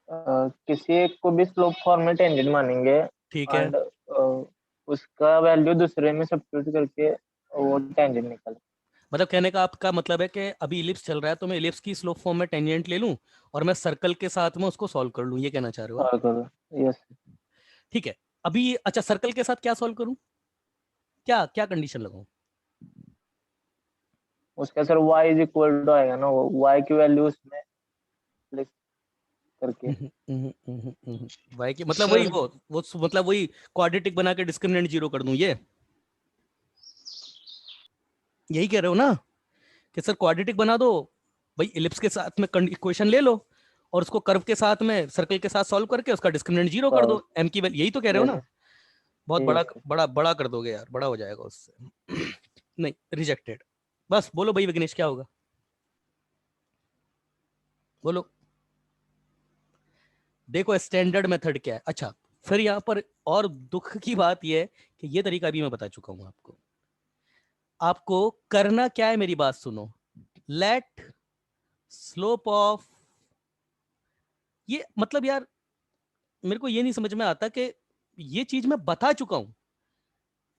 किसी एक को भी स्लोप फॉर्म में टेंजेंट मानेंगे ठीक है, एंड उसका वैल्यू दूसरे में सब्स्टिट्यूट करके वो टेंजेंट निकल। मतलब कहने का आपका मतलब है कि अभी इलिप्स चल रहा है तो मैं इलिप्स की स्लोप फॉर्म में टेंजेंट ले लूं और मैं सर्कल के साथ में उसको सॉल्व कर लूं, ये कहना चाह रहे हो आप? सॉल्व करो। यस। ठीक है। अभी अच्छा, सर्कल के साथ क्या सॉल्व करूं, क्या क्या कंडीशन लगाऊं? उसका sir y is equal to आएगा ना, वो y की वैल्यू उसमें प्लेस करके। वाई की मतलब वही सर वो मतलब वही क्वाड्रेटिक बना के डिस्क्रिमिनेंट जीरो कर दूं, ये यही कह रहे हो ना कि सर क्वाड्रेटिक बना दो भाई, इलिप्स के साथ में इक्वेशन ले लो और उसको कर्व के साथ में सर्कल के साथ सॉल्व करके उसका डिस्क्रिमिनेंट जीरो कर दो, एम की वैल्यू, यही तो कह रहे हो यस ना? बहुत बड़ा यस। बड़ा बड़ा कर दोगे यार, बड़ा हो जाएगा उससे। नहीं, रिजेक्टेड। बस बोलो भाई विघ्नेश, क्या होगा बोलो। देखो स्टैंडर्ड मेथड क्या है। अच्छा, फिर यहाँ पर और दुख की बात यह है कि ये तरीका भी मैं बता चुका हूं आपको। आपको करना क्या है, मेरी बात सुनो। लेट स्लोप ऑफ, ये मतलब यार मेरे को ये नहीं समझ में आता कि ये चीज मैं बता चुका हूं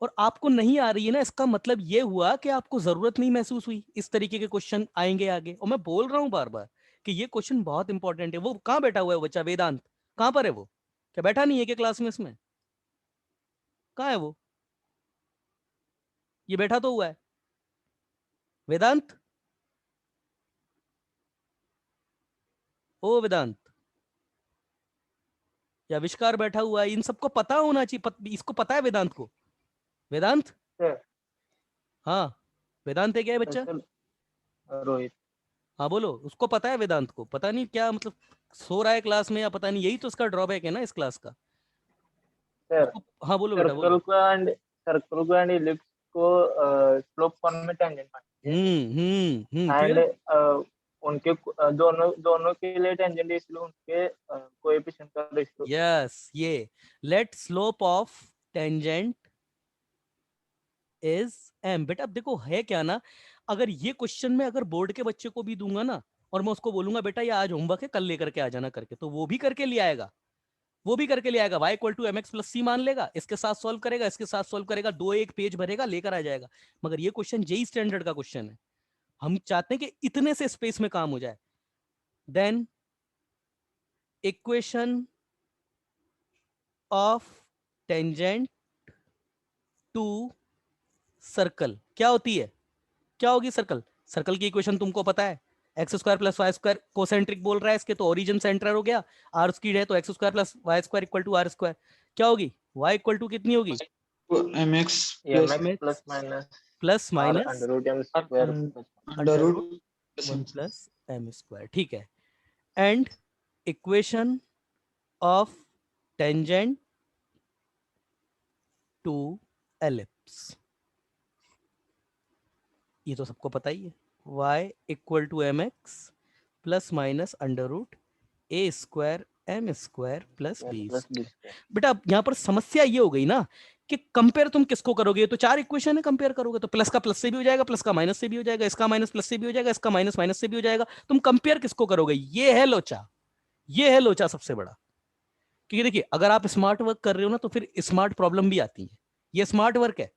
और आपको नहीं आ रही है ना, इसका मतलब ये हुआ कि आपको जरूरत नहीं महसूस हुई। इस तरीके के क्वेश्चन आएंगे आगे, और मैं बोल रहा हूं बार बार कि ये क्वेश्चन बहुत इंपॉर्टेंट है। वो कहां बैठा हुआ है वो बच्चा, वेदांत कहां पर है वो? क्या बैठा नहीं है कि क्लास में इसमें? कहां है वो? ये बैठा तो हुआ है वेदांत। ओ वेदांत, या आविष्कार बैठा हुआ है, इन सबको पता होना चाहिए। इसको पता है वेदांत को? वेदांत, सर हाँ वेदांत है क्या है बच्चा? सर रोहित। हाँ बोलो, उसको पता है वेदांत को? पता नहीं क्या मतलब, सो रहा है क्लास में या पता नहीं, यही तो उसका ड्रॉबैक है ना इस क्लास का। सर उसको, हाँ बोलो बेटा बोलो। सर्कल को एंड इलिप्स को स्लोप फॉर्म में टेंजेंट मानेंगे एंड क्लियर। उनके दोनों दोनों के लिए टेंजेंट इसलिए उनके कोएफिशिएंट का रेशियो। यस, ये let slope of tangent is m. बेटा अब देखो है क्या ना, अगर ये क्वेश्चन में अगर बोर्ड के बच्चे को भी दूंगा ना और मैं उसको बोलूंगा बेटा ये आज होमवर्क है कल लेकर के आ जाना करके, तो वो भी करके ले आएगा। वो भी करके ले आएगा, y equal to m x plus c मान लेगा, इसके साथ सॉल्व करेगा, इसके साथ सॉल्व करेगा, दो एक पेज भरेगा, लेकर आ जाएगा। मगर ये क्वेश्चन जेई स्टैंडर्ड का क्वेश्चन है, हम चाहते हैं कि इतने से स्पेस में काम हो जाए। Then equation of tangent to circle क्या होती है, क्या होगी सर्कल? सर्कल की इक्वेशन तुमको पता है, x square plus y square concentric बोल रहा है इसके, तो ओरिजिन सेंटर हो गया, आर स्क्वायर है तो x square plus y square equal to r square. क्या होगी? वाई इक्वल टू कितनी होगी? M x m plus x mx plus minus plus r minus under root m square plus under under root root one plus m square. ठीक है, and equation of tangent to ellipse, ये तो सबको पता ही है, y equal to m x plus minus under root a square M square plus b plus square. B square. बेटा अब यहाँ पर समस्या ये हो गई ना कि कंपेयर तुम किसको करोगे, तो चार इक्वेशन है, कंपेयर करोगे तो प्लस का प्लस से भी हो जाएगा, प्लस का माइनस से भी हो जाएगा, इसका माइनस प्लस से भी हो जाएगा, इसका माइनस माइनस से भी हो जाएगा। तुम कंपेयर किसको करोगे? ये है लोचा, ये है लोचा सबसे बड़ा। क्योंकि देखिए अगर आप स्मार्ट वर्क कर रहे हो ना तो फिर स्मार्ट प्रॉब्लम भी आती है। ये स्मार्ट वर्क है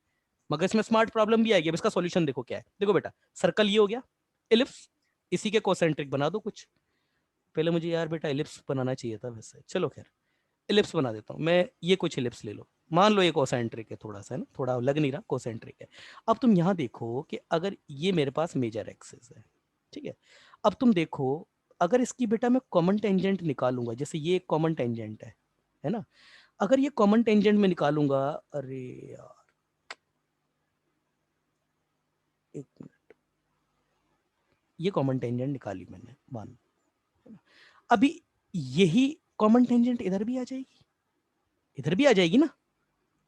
मगर इसमें स्मार्ट प्रॉब्लम भी आएगी। अब इसका सॉल्यूशन देखो क्या है। देखो बेटा, सर्कल ये हो गया, इलिप्स इसी के कोसेंट्रिक बना दो कुछ, पहले मुझे यार बेटा एलिप्स बनाना चाहिए था वैसे, चलो खैर एलिप्स बना देता हूँ मैं। ये कुछ एलिप्स ले लो, मान लो ये कोसेंट्रिक है, थोड़ा सा है ना, थोड़ा लग नहीं रहा, कोसेंट्रिक है। अब तुम यहाँ देखो कि अगर ये मेरे पास मेजर एक्सिस है, ठीक है, अब तुम देखो अगर इसकी बेटा मैं कॉमन टेंजेंट निकालूंगा, जैसे ये एक कॉमन टेंजेंट है ना, अगर ये कॉमन टेंजेंट में निकालूंगा, अरे यार एक मिनट, ये कॉमन टेंजेंट निकाली मैंने मान, अभी यही कॉमन टेंजेंट इधर भी आ जाएगी, इधर भी आ जाएगी ना,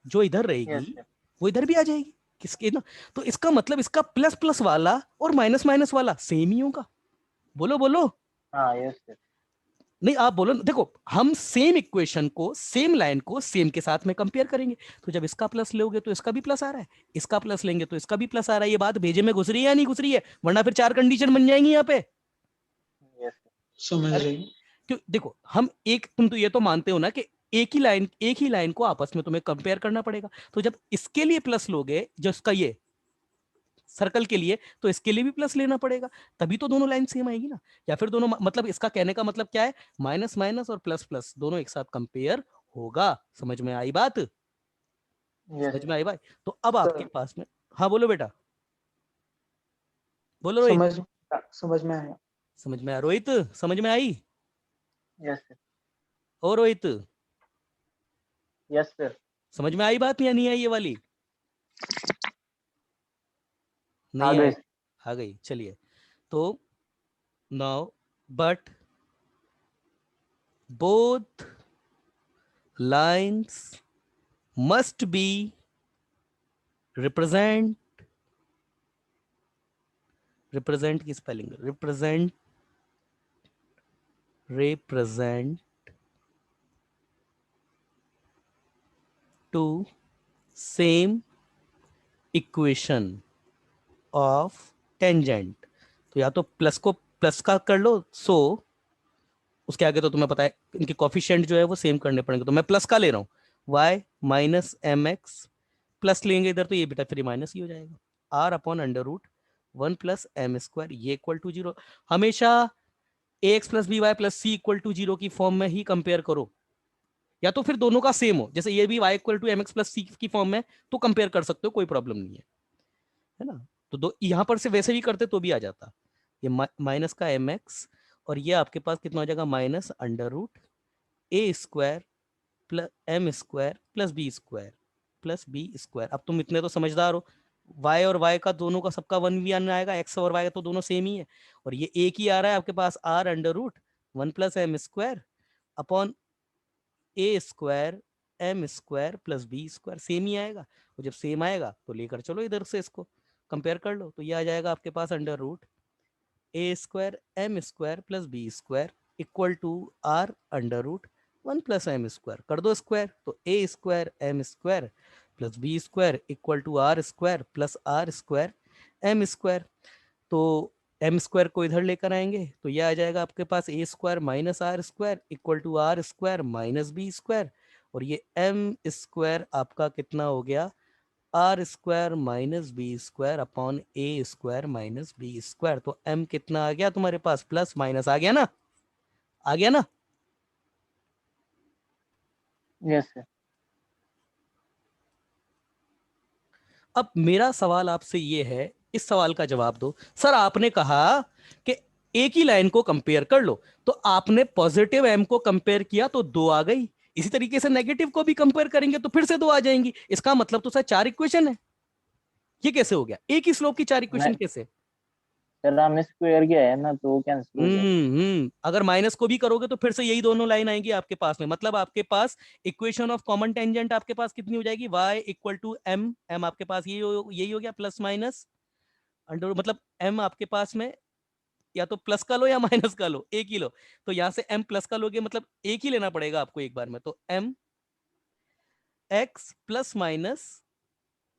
जो इधर रहेगी yes sir. वो इधर भी आ जाएगी किसके ना, तो इसका मतलब इसका प्लस प्लस वाला और माइनस माइनस वाला सेम ही होगा। बोलो बोलो, हाँ yes sir. नहीं आप बोलो ना। देखो हम सेम इक्वेशन को, सेम लाइन को सेम के साथ में कंपेयर करेंगे, तो जब इसका प्लस लोगे तो इसका भी प्लस आ रहा है, इसका प्लस लेंगे तो इसका भी प्लस आ रहा है। ये बात भेजे में घुस रही है या नहीं घुस रही है? वरना फिर 4 कंडीशन बन जाएंगी यहाँ पे। yes sir. समझ अरे रहे? क्यों, देखो हम एक, तुम तो ये तो मानते हो ना कि एक ही लाइन को आपस में तुम्हें कंपेयर करना पड़ेगा, तो जब इसके लिए प्लस लोगे जो इसका ये सर्कल के लिए, तो इसके लिए भी प्लस लेना पड़ेगा, तभी तो दोनों लाइन सेम आएगी ना। या फिर दोनों, मतलब इसका कहने का मतलब क्या है, माइनस माइनस और प्लस प्लस दोनों एक साथ कंपेयर होगा। समझ में आई बात? yes समझ sir. में आई भाई? तो अब आपके सर पास में, हाँ बोलो बेटा, बोलो रोहित। समझ में आया। समझ में आया रोहित? समझ में आई? yes sir. ओ रोहित, yes sir. समझ में आई बात या नहीं आई ये वाली? आ नहीं गई आई? आ गई, चलिए। तो now but both lines must be represent की spelling, represent to same equation of tangent। तो या तो प्लस को प्लस का कर लो, सो उसके आगे तो तुम्हें पता है इनके कोफिशिएंट जो है वो सेम करने पड़ेंगे, तो मैं प्लस का ले रहा हूँ, y minus m x, plus लेंगे इधर तो ये बेटा फिर माइनस ही हो जाएगा, r upon under root 1 plus m square, ये इक्वल टू 0। हमेशा ax plus b y plus c equal to 0 की फॉर्म में ही कंपेयर करो, या तो फिर दोनों का सेम हो, जैसे ये भी y equal to m x plus c की फॉर्म में, तो कंपेयर कर सकते हो, कोई प्रॉब्लम नहीं है ना। तो दो यहां पर से वैसे भी करते तो भी आ जाता, ये माइनस का एम एक्स, और ये आपके पास कितना हो जाएगा, minus under root a square plus m square plus b square plus b square. अब तुम इतने तो समझदार हो, y और y का दोनों का सबका 1v1 आएगा, x और y तो दोनों सेम ही है, और ये एक ही आ रहा है आपके पास, r under root 1 plus m square upon ए square M square plus b square, same ही आएगा। और जब सेम आएगा तो लेकर चलो इधर से, इसको कंपेयर कर लो, तो ये आ जाएगा आपके पास under root a square M square plus b square equal to r under root 1 plus m square, कर दो स्क्वायर, तो a square M square plus b square equal to r square plus r square M square. तो एम स्क्वायर को इधर लेकर आएंगे तो यह आ जाएगा आपके पास a square minus are square equal to r square minus B square, और ये एम स्क्वायर आपका कितना हो गया, r square minus B square upon ए स्क्वायर माइनस बी स्क्वायर। तो एम कितना आ गया तुम्हारे पास, प्लस माइनस आ गया ना, आ गया ना। yes sir. अब मेरा सवाल आपसे ये है, इस सवाल का जवाब दो। सर आपने कहा कि एक ही लाइन को कंपेयर कर लो, तो आपने पॉजिटिव एम को कंपेयर किया तो 2 आ गई, इसी तरीके से नेगेटिव को भी कंपेयर करेंगे तो फिर से 2 आ जाएंगी, इसका मतलब तो सर 4 इक्वेशन है। ये कैसे हो गया, एक ही स्लोप की 4 इक्वेशन नहीं कैसे? सर, हम स्क्वायर किया है ना तो कैंसिल हो जाएगा. अगर माइनस को भी करोगे तो फिर से यही दोनों लाइन आएंगी आपके पास में, मतलब आपके पास इक्वेशन ऑफ कॉमन टेंजेंट आपके पास कितनी हो जाएगी, y equal to m, m आपके पास यही हो गया प्लस माइनस अंडर, मतलब m आपके पास में या तो प्लस का लो या माइनस का लो, एक ही लो, तो यहां से m प्लस का लोगे मतलब एक ही लेना पड़ेगा आपको एक बार में, तो m x प्लस माइनस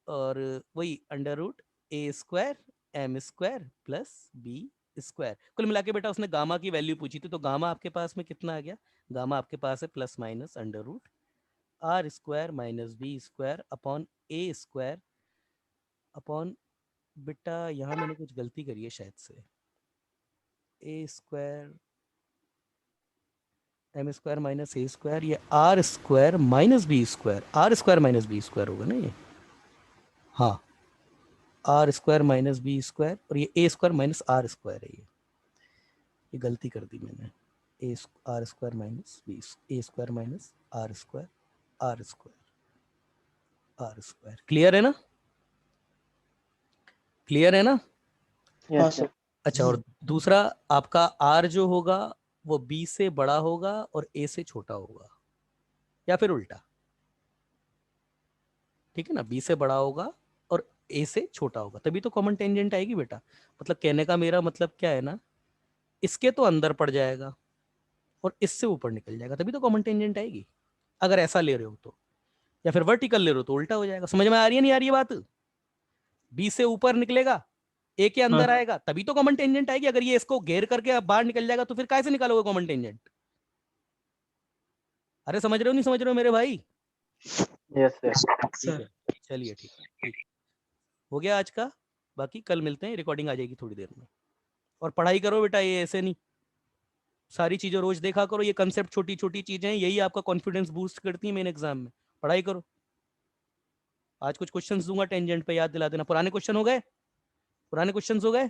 और वही under root a square M square plus b square. कुल मिला के बेटा उसने गामा की वैल्यू पूछी थी, तो गामा आपके पास में कितना आ गया, गामा आपके पास है plus minus under root R square minus B square upon ए स्क्वायर अपॉन, बेटा यहाँ मैंने कुछ गलती करी है शायद से, A square M square minus A square, ये R square minus B square, R square minus B square होगा ना ये, हाँ R square minus B square, और ये A square minus are square है, ये गलती कर दी मैंने, A R square minus B, A square minus are square, R square, R square. Clear है ना, क्लियर है ना? Yes, sir. अच्छा, और दूसरा आपका आर जो होगा वो बी से बड़ा होगा और ए से छोटा होगा, या फिर उल्टा, ठीक है ना, बी से बड़ा होगा और ए से छोटा होगा, तभी तो कॉमन टेंजेंट आएगी बेटा। मतलब कहने का मेरा मतलब क्या है ना, इसके तो अंदर पड़ जाएगा और इससे ऊपर निकल जाएगा, तभी तो कॉमन टेंजेंट आएगी, अगर ऐसा ले रहे हो तो। या फिर वर्टिकल ले रहे हो तो उल्टा हो जाएगा। समझ में आ रही है नहीं आ रही है बात? बी से ऊपर निकलेगा, ए के अंदर आएगा, तभी तो कॉमन टेंजेंट आएगी। अगर ये इसको घेर करके अब बाहर निकल जाएगा तो फिर कैसे निकालोगे कॉमन टेंजेंट? अरे समझ रहे हो नहीं समझ रहे हो मेरे भाई? Yes, sir. ठीक है, चलिए ठीक है, ठीक हो गया आज का। बाकी कल मिलते हैं, रिकॉर्डिंग आ जाएगी थोड़ी देर में। और पढ़ाई करो बेटा, ये ऐसे नहीं, सारी चीजें रोज देखा करो, ये कंसेप्ट छोटी छोटी चीजें हैं, यही आपका कॉन्फिडेंस बूस्ट करती है मेन एग्जाम में। पढ़ाई करो। आज कुछ क्वेश्चंस दूंगा टेंजेंट पे, याद दिला देना। पुराने क्वेश्चन हो गए? पुराने क्वेश्चंस हो गए?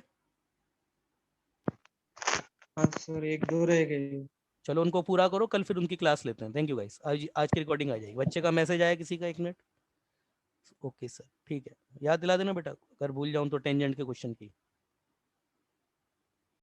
हाँ सर, एक दो रह गए। चलो उनको पूरा करो, कल फिर उनकी क्लास लेते हैं। थैंक यू गाइस, आज की रिकॉर्डिंग आ जाएगी। बच्चे का मैसेज आया किसी का? 1 मिनट। ओके सर, ठीक है, याद दिला देना बेटा, अगर भूल जाऊं तो टेंजेंट के क्वेश्चन की।